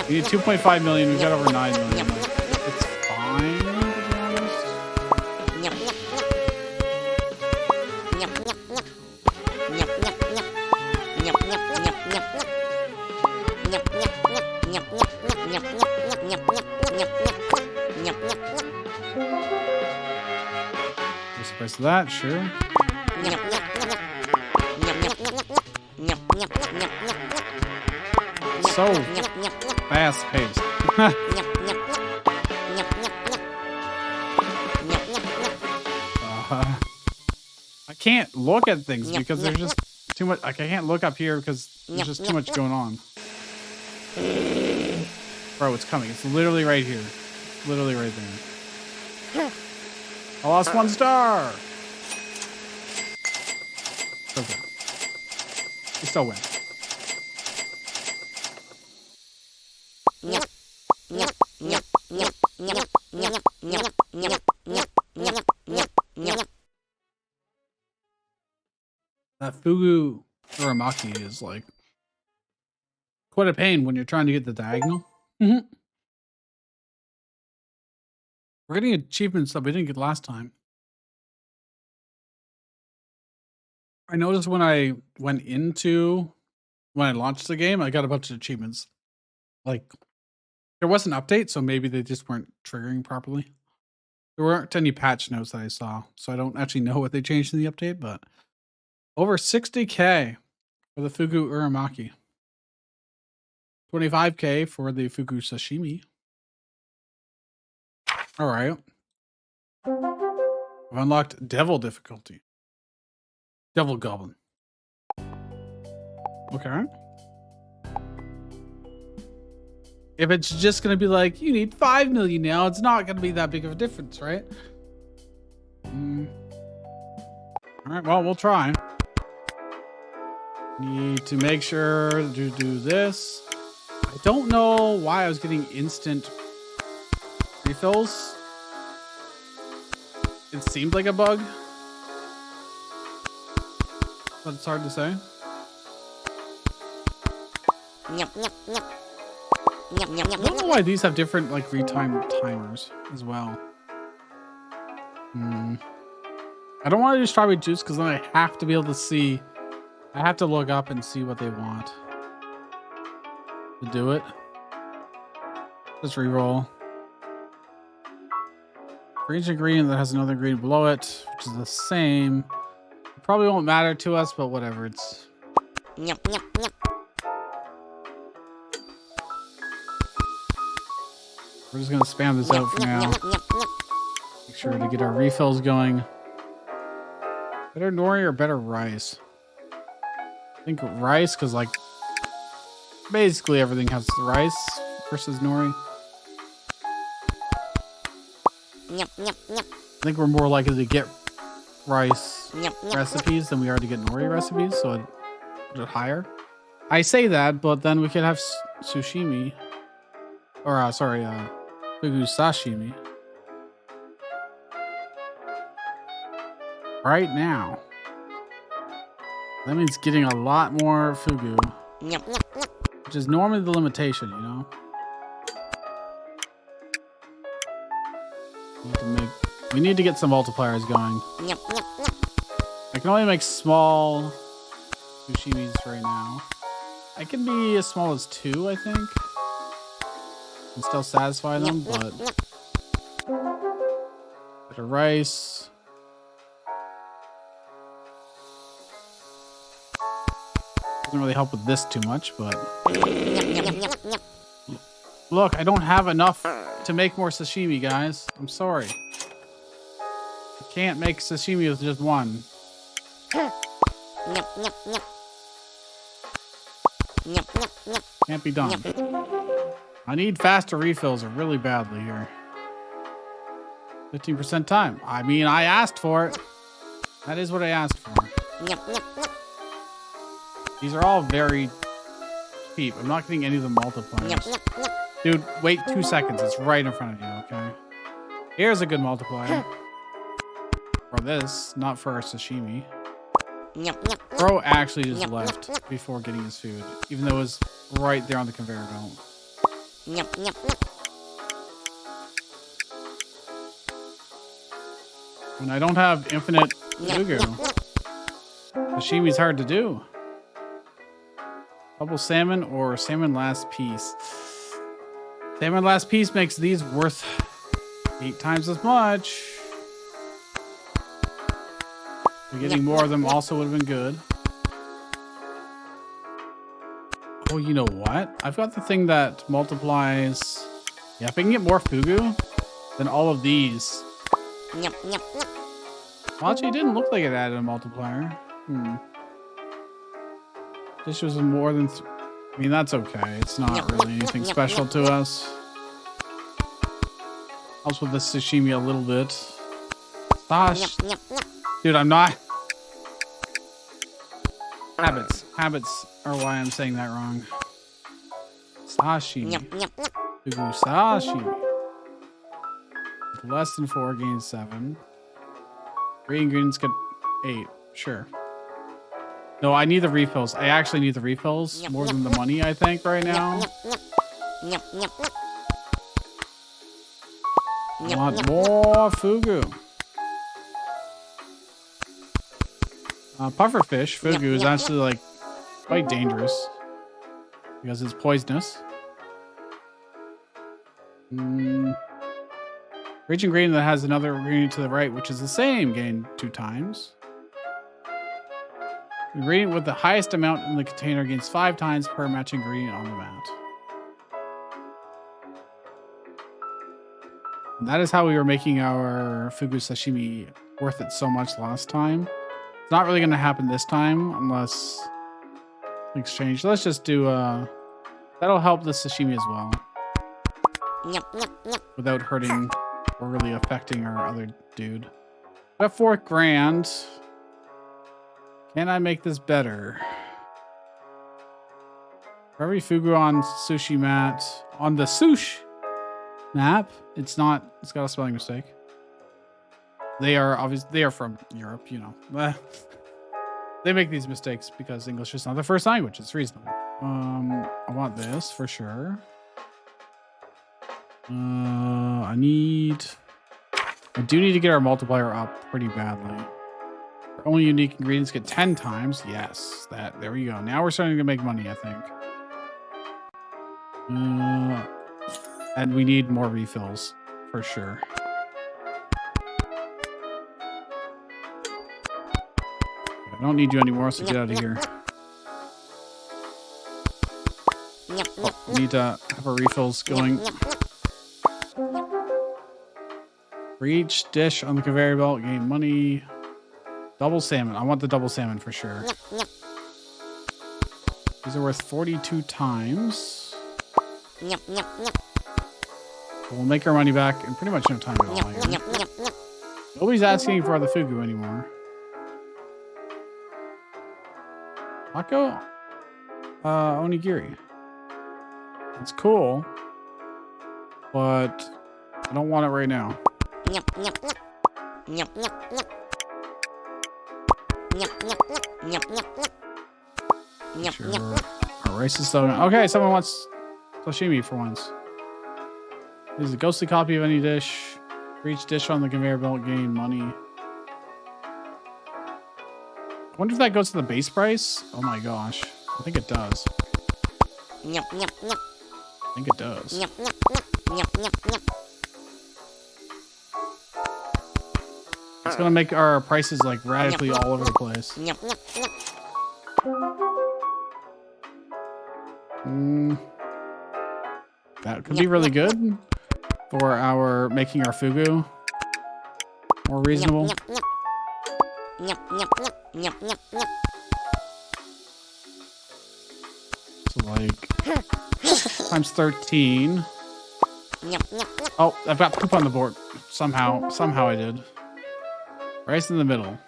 We need 2.5 million. We've got over 9 million. It's fine, to be honest. Just press that, sure. So fast paced. I can't look at things because there's just too much. Like, I can't look up here because there's just too much going on. Bro, it's coming. It's literally right here. Literally right there. I lost 1 star. Okay. We still win. That Fugu Uramaki is like quite a pain when you're trying to get the diagonal. We're getting achievements that we didn't get last time. I noticed when I launched the game, I got a bunch of achievements. Like, there was an update, so maybe they just weren't triggering properly. There weren't any patch notes that I saw, so I don't actually know what they changed in the update, but over 60K for the Fugu Uramaki. 25K for the Fugu Sashimi. All right. I've unlocked Devil difficulty. Devil Goblin. Okay. If it's just going to be like, you need 5 million now, it's not going to be that big of a difference, right? All right, well, we'll try. Need to make sure to do this. I don't know why I was getting instant refills. It seemed like a bug, but it's hard to say. I don't know why these have different like retime timers as well. I don't want to do strawberry juice because then I have to be able to see. I have to look up and see what they want to do it. Let's reroll. Green's ingredient that has another ingredient below it, which is the same. It probably won't matter to us, but whatever. It's. We're just gonna spam this out for now. Make sure to get our refills going. Better nori or better rice? I think rice, because like basically everything has rice versus nori. I think we're more likely to get rice recipes than we are to get nori recipes, so it's higher. I say that, but then we could have sushimi. Or, sorry, fugu sashimi. Right now. That means getting a lot more fugu. Which is normally the limitation, you know? We need to get some multipliers going. I can only make small sushimis right now. I can be as small as 2, I think. And still satisfy them, but... Bit of rice. Doesn't really help with this too much, but... Look, I don't have enough to make more sashimi, guys. I'm sorry. I can't make sashimi with just one. Can't be done. I need faster refills really badly here. 15% time. I mean, I asked for it. That is what I asked for. These are all very cheap. I'm not getting any of the multipliers. Dude, wait 2 seconds. It's right in front of you, okay? Here's a good multiplier. For this, not for our sashimi. Bro actually just left before getting his food, even though it was right there on the conveyor belt. And I don't have infinite fugu. Sashimi's hard to do. Double salmon or salmon last piece. Salmon last piece makes these worth 8 times as much. Getting more of them also would have been good. Oh, you know what? I've got the thing that multiplies... Yeah, if I can get more fugu, then all of these. Well, actually, it didn't look like it added a multiplier. This was more than... I mean, that's okay. It's not really anything special to us. Helps with the sashimi a little bit. Dude, I'm not... Habits. Habits are why I'm saying that wrong. Sashimi. Fugu sashimi. Less than 4 gains 7. 3 ingredients get 8. Sure. No, I need the refills. I actually need the refills more than the money, I think, right now. I want more fugu. Pufferfish fugu is actually like quite dangerous because it's poisonous. Rich ingredient that has another ingredient to the right, which is the same, gain 2 times. Ingredient with the highest amount in the container gains 5 times per matching ingredient on the mat. And that is how we were making our fugu sashimi worth it so much last time. It's not really going to happen this time unless things change. Let's just do that'll help the sashimi as well. Without hurting or really affecting our other dude. We have 4 grand. Can I make this better? For every fugu on sushi mat, on the sushi map, it's got a spelling mistake. They are from Europe, you know. They make these mistakes because English is not the first language. It's reasonable. I want this for sure. I do need to get our multiplier up pretty badly. Only unique ingredients get 10 times. Yes, there we go. Now we're starting to make money, I think. And we need more refills for sure. I don't need you anymore, so get out of here. Oh, we need to have our refills going. For each dish on the conveyor belt, gain money. Double salmon. I want the double salmon for sure. These are worth 42 times. We'll make our money back in pretty much no time at all. Here. Nobody's asking for the fugu anymore. Taco? Onigiri. It's cool, but I don't want it right now. Sure. Our rice is still okay. Someone wants sashimi for once. This is a ghostly copy of any dish. For each dish on the conveyor belt, gain money. I wonder if that goes to the base price. Oh my gosh. I think it does. I think it does. It's gonna make our prices like radically all over the place. That could be really good for our making our fugu more reasonable. So like times 13. Oh, I've got poop on the board. Somehow I did. Rice in the middle.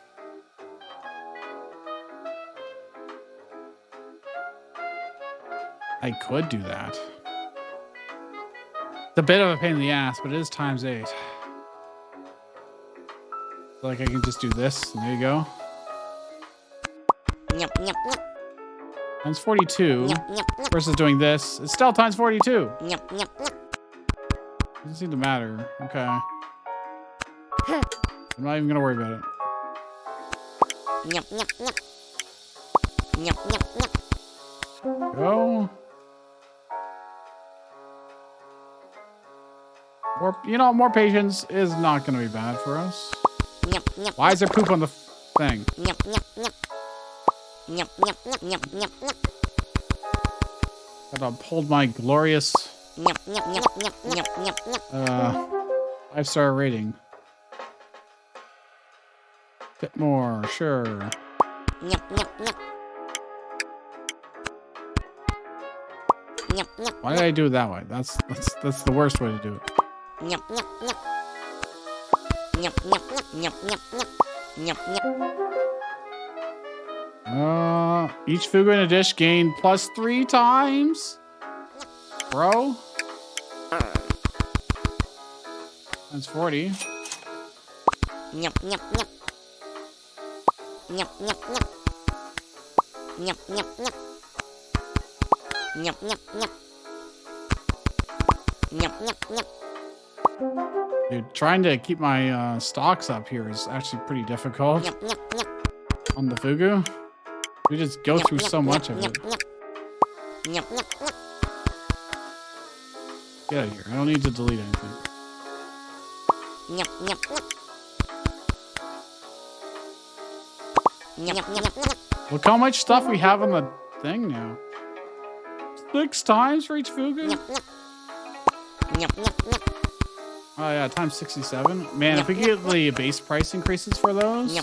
I could do that. It's a bit of a pain in the ass, but it is times 8. Like I can just do this, and there you go. Times 42 versus doing this. It's still times 42. Doesn't seem to matter. Okay. I'm not even gonna worry about it. Go. More patience is not gonna be bad for us. Why is there poop on the thing? Gotta uphold my glorious 5-star rating. Bit more, sure. Why did I do it that way? That's the worst way to do it. Each fugu in a dish gain plus 3 times. Bro. That's 40. Dude, trying to keep my stocks up here is actually pretty difficult on the fugu. We just go through so much of it. Get out of here. I don't need to delete anything. Look how much stuff we have on the thing now. 6 times for each fugu? Oh yeah, times 67. Man, if we get the base price increases for those,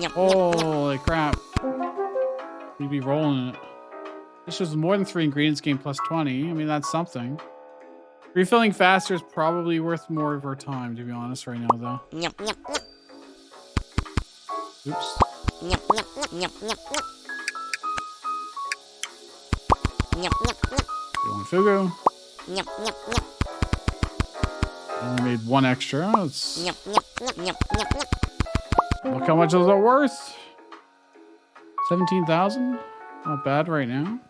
holy crap, we'd be rolling it. This is more than 3 ingredients, gain plus 20. I mean, that's something. Refilling faster is probably worth more of our time, to be honest, right now, though. Oops. Going fugu. Only made 1 extra. Let's look how much those are worth. 17,000. Not bad right now.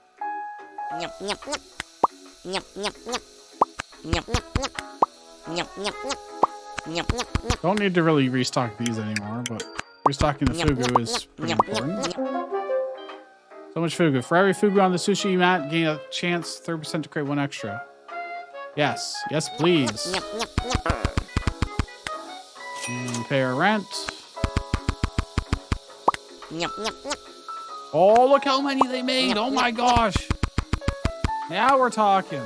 Don't need to really restock these anymore, but restocking the fugu is pretty important. So much fugu. For every fugu on the sushi mat, gain a chance 30% to create 1 extra. Yes. Yes, please. And pay our rent. Oh, look how many they made. Oh my gosh. Now we're talking.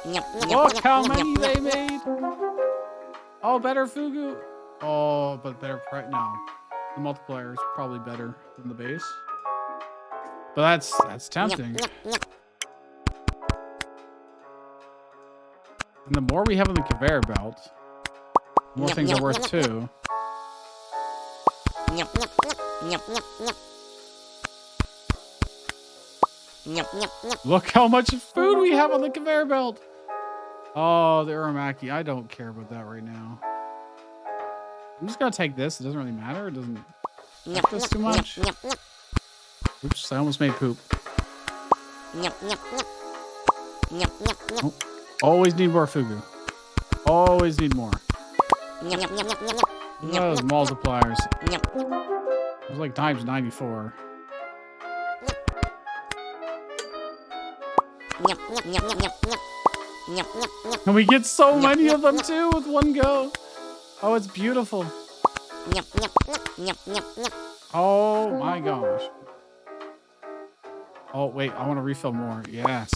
Look how many they made. Oh, better fugu. Oh, but better price. No. The multiplier is probably better than the base. But that's tempting. And the more we have on the conveyor belt, the more things are worth too. Look how much food we have on the conveyor belt. Oh, the uramaki. I don't care about that right now. I'm just gonna take this. It doesn't really matter. It doesn't affect us too much. Oops, I almost made poop. Oh, always need more fugu. Always need more. Those multipliers. It was like times 94. And we get so many of them too with one go. Oh, it's beautiful. Oh my gosh. Oh, wait, I want to refill more. Yes.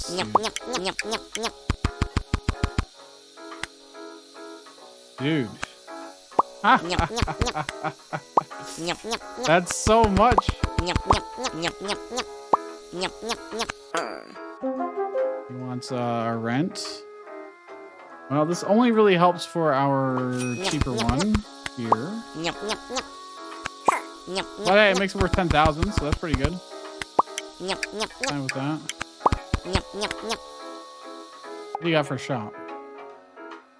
Dude. That's so much. He wants our rent. Well, this only really helps for our cheaper one here. But hey, it makes it worth 10,000, so that's pretty good. Fine with that. What do you got for a shop?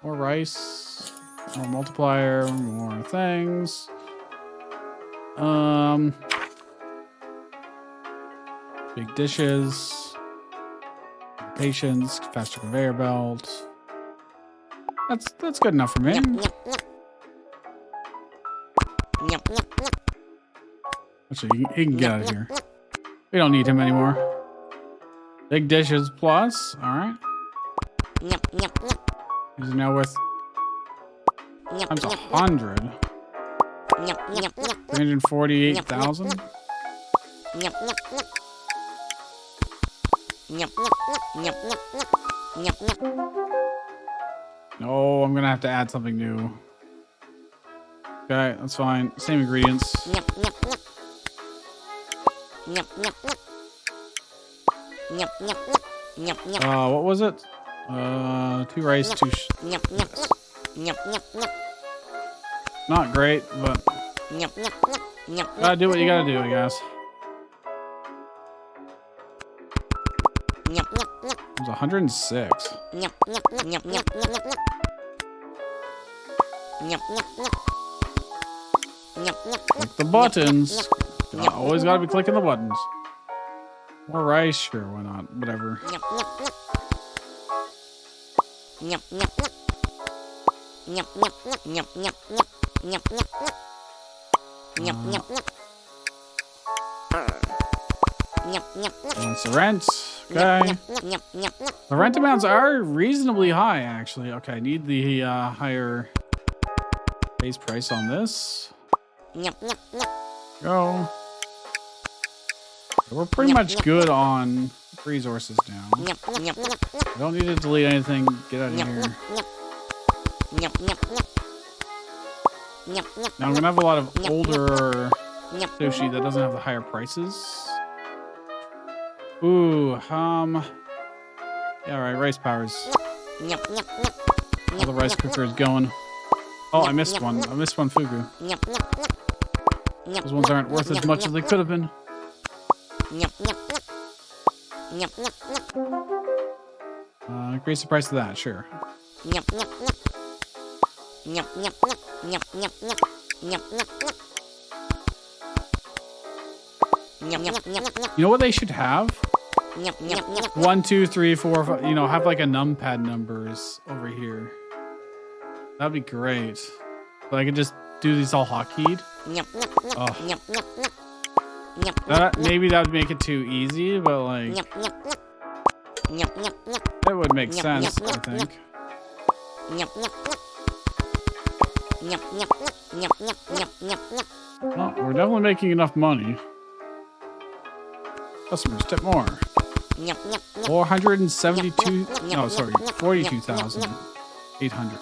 More rice, more multiplier, more things. Big dishes. Patience, faster conveyor belt. That's good enough for me. Actually, he can get out of here. We don't need him anymore. Big dishes plus. All right. He's now worth times 100. 348,000. No, I'm gonna have to add something new. Okay, that's fine. Same ingredients. What was it? 2 rice, 2 not great, but gotta do what you gotta do, I guess. It was 106. Click the buttons. Always gotta be clicking the buttons. More rice, sure, why not? Whatever. Wants the rent. Okay. The rent amounts are reasonably high, actually. Okay, I need the higher base price on this. Go. We're pretty much good on resources now. I don't need to delete anything. Get out of here. Now I'm gonna have a lot of older sushi that doesn't have the higher prices. Ooh, yeah, right, rice powers. All the rice cooker is going. Oh, I missed one. I missed one fugu. Those ones aren't worth as much as they could have been. Increase the price of that, sure. You know what they should have? 1, 2, 3, 4, 5, you know, have like a numpad numbers over here. That'd be great. But I could just do these all hotkeeyed. Oh. Maybe that would make it too easy, but like that would make sense, I think. Well, we're definitely making enough money. Customers, tip more. 472. No, sorry, 42,800.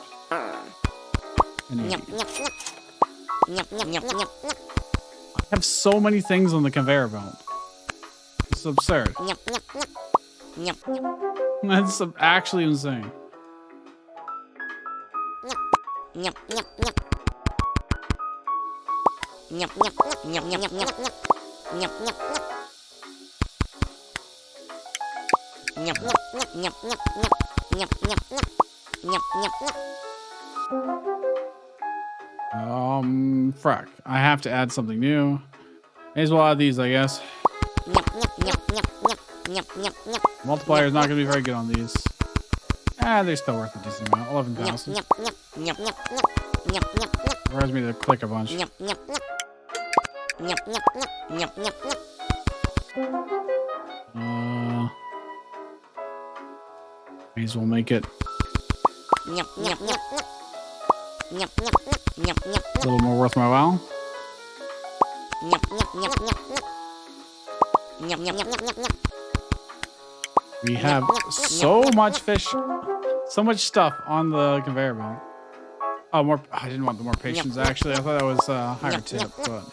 I have so many things on the conveyor belt. It's absurd. That's actually insane. Frack. I have to add something new. May as well add these, I guess. Multiplier is not going to be very good on these. They're still worth a decent amount. 11,000. Requires me to click a bunch. May as well make it a little more worth my while. We have so much fish, so much stuff on the conveyor belt. Oh, more. I didn't want the more patience, actually. I thought that was a higher tip, but.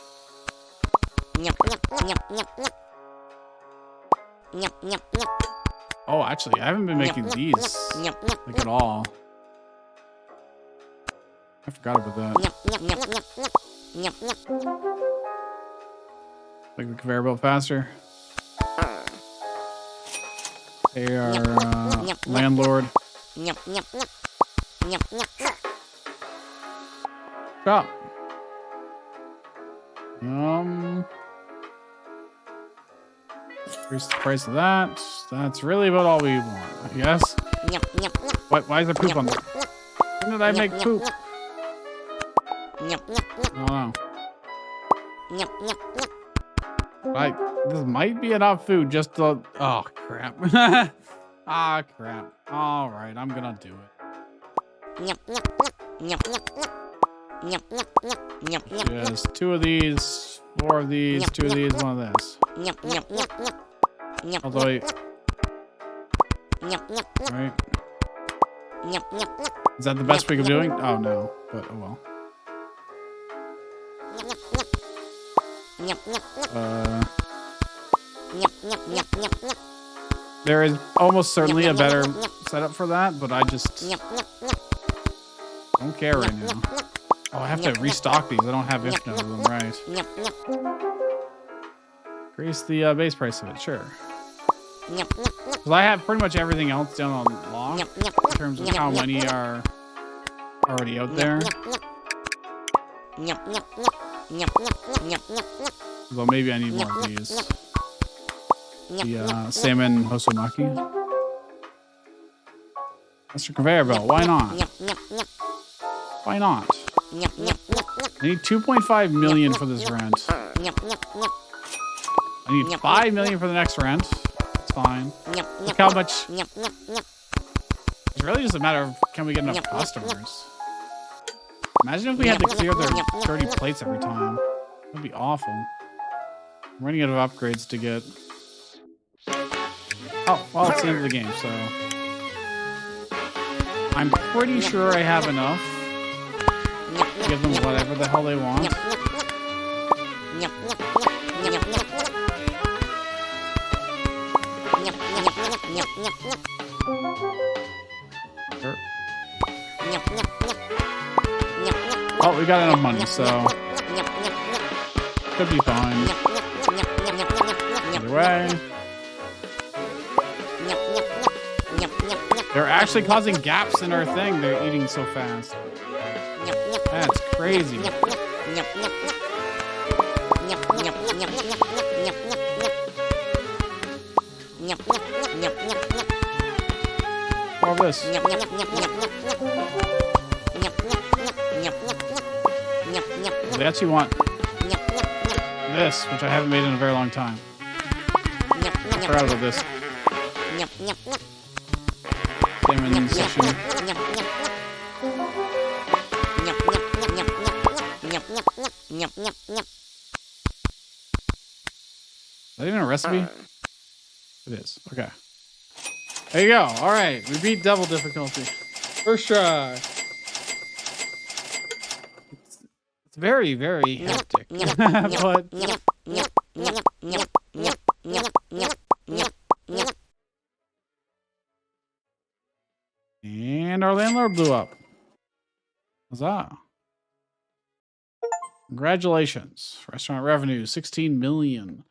Oh, actually, I haven't been making these like at all. I forgot about that. Make the conveyor belt faster. Hey, our landlord. Stop. Increase the price of that. That's really about all we want, I guess. Why is there poop on there? When did I make poop? I don't know. This might be enough food just to... Oh, crap. Ah, crap. All right, I'm gonna do it. Just 2 of these, 4 of these, 2 of these, 1 of this. Although, right? Is that the best we can do? Oh no, but oh well. There is almost certainly a better setup for that, but I just don't care right now. Oh, I have to restock these. I don't have infinite of them, right? Increase the base price of it, sure. Because I have pretty much everything else down on lock in terms of how many are already out there. Well, maybe I need more of these. The salmon hosomaki. That's your conveyor belt. Why not? Why not? I need 2.5 million for this rent. I need 5 million for the next rent. That's fine. Look how much. It's really just a matter of can we get enough customers. Imagine if we had to clear their 30 plates every time. That'd be awful. I'm running out of upgrades to get. Oh, well, it's the end of the game, so. I'm pretty sure I have enough to give them whatever the hell they want. Sure. Oh, we got enough money, so could be fine. Either way. They're actually causing gaps in our thing. They're eating so fast. That's crazy. All this. They actually want this, which I haven't made in a very long time. I forgot about this. Salmon and Sashimi. Is that even a recipe? It is. Okay. There you go. All right. We beat double difficulty. First try. It's very, very hectic. But and our landlord blew up. Huzzah. Congratulations. Restaurant revenue, 16 million.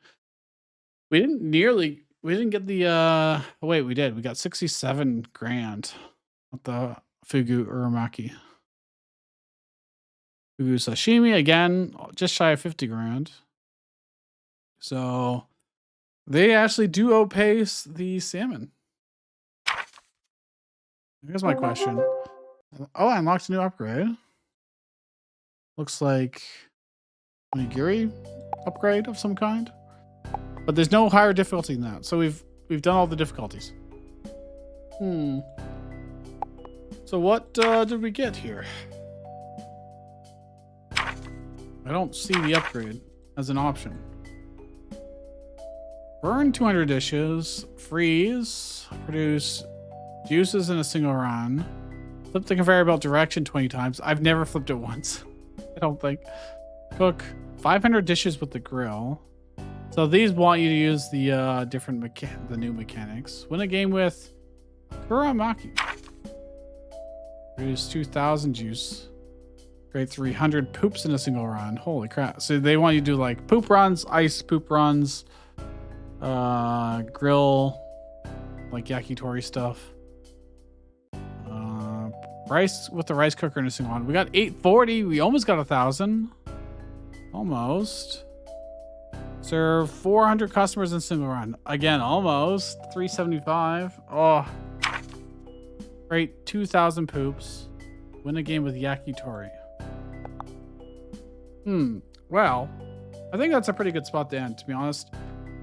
We didn't get the, oh wait, we did. We got 67 grand with the Fugu Uramaki. Fugu Sashimi, again, just shy of 50 grand. So they actually do outpace the salmon. Here's my question. Oh, I unlocked a new upgrade. Looks like onigiri upgrade of some kind. But there's no higher difficulty than that. So we've done all the difficulties. So what did we get here? I don't see the upgrade as an option. Burn 200 dishes. Freeze. Produce juices in a single run. Flip the conveyor belt direction 20 times. I've never flipped it once. I don't think. Cook 500 dishes with the grill. So these want you to use the the new mechanics. Win a game with Kuramaki. Produce 2,000 juice. Create 300 poops in a single run. Holy crap. So they want you to do like poop runs, ice poop runs, grill, like yakitori stuff. Rice with the rice cooker in a single run. We got 840. We almost got 1,000. Almost. Serve 400 customers in single run. Again, almost. 375. Oh. Great. 2,000 poops. Win a game with yakitori. Well, I think that's a pretty good spot to end, to be honest.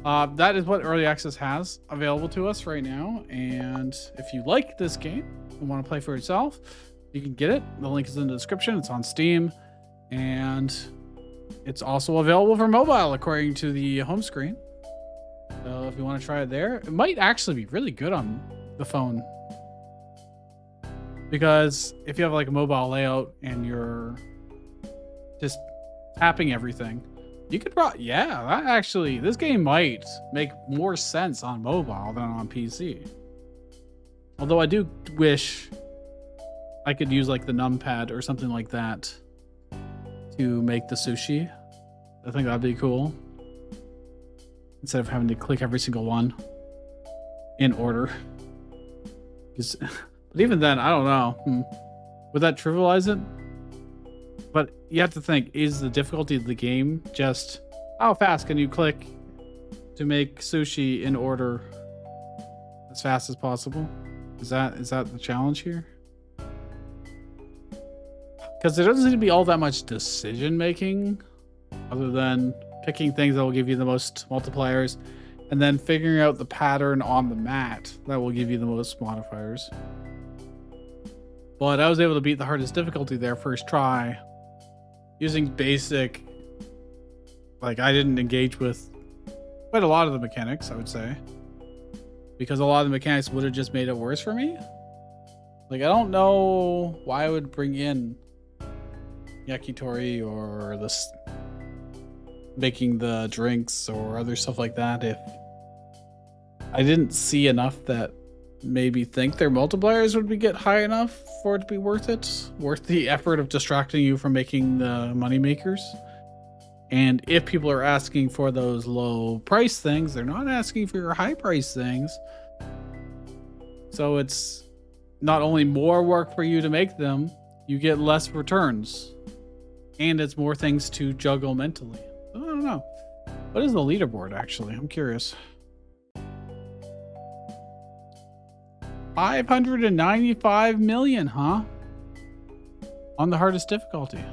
That is what Early Access has available to us right now. And if you like this game and want to play for yourself, you can get it. The link is in the description. It's on Steam. And it's also available for mobile, according to the home screen. So if you want to try it there, it might actually be really good on the phone. Because if you have like a mobile layout and you're just tapping everything, you could probably, this game might make more sense on mobile than on PC. Although I do wish I could use like the numpad or something like that to make the sushi. I think that'd be cool. Instead of having to click every single one in order. But even then, I don't know. Would that trivialize it? But you have to think, is the difficulty of the game just how fast can you click to make sushi in order as fast as possible? Is that the challenge here? Because there doesn't seem to be all that much decision making other than picking things that will give you the most multipliers and then figuring out the pattern on the mat that will give you the most modifiers. But I was able to beat the hardest difficulty there first try using basic, like I didn't engage with quite a lot of the mechanics, I would say, because a lot of the mechanics would have just made it worse for me. Like, I don't know why I would bring in yakitori or this making the drinks or other stuff like that if I didn't see enough that made me think their multipliers would get high enough for it to be worth it, worth the effort of distracting you from making the money makers. And if people are asking for those low price things, they're not asking for your high price things. So it's not only more work for you to make them, you get less returns. And it's more things to juggle mentally. I don't know. What is the leaderboard, actually? I'm curious. 595 million, huh? On the hardest difficulty.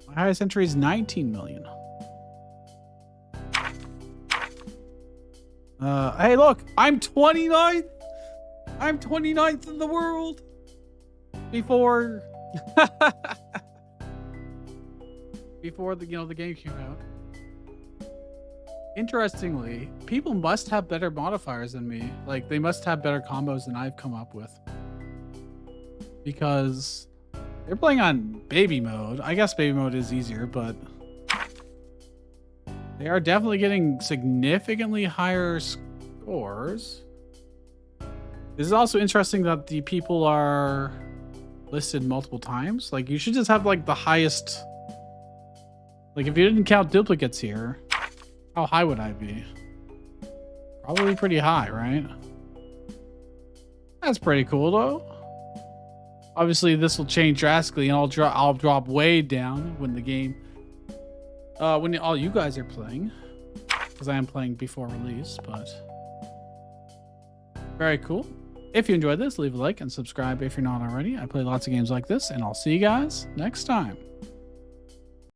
My highest entry is 19 million. Hey, look, I'm 29th. I'm 29th in the world. Before the game came out. Interestingly, people must have better modifiers than me. Like, they must have better combos than I've come up with. Because they're playing on baby mode. I guess baby mode is easier, but they are definitely getting significantly higher scores. This is also interesting that the people are listed multiple times. Like, you should just have like the highest. Like, if you didn't count duplicates here, how high would I be? Probably pretty high, right? That's pretty cool though. Obviously, this will change drastically, and I'll drop way down when the game, when all you guys are playing, because I am playing before release. But very cool. If you enjoyed this, leave a like and subscribe if you're not already. I play lots of games like this, and I'll see you guys next time.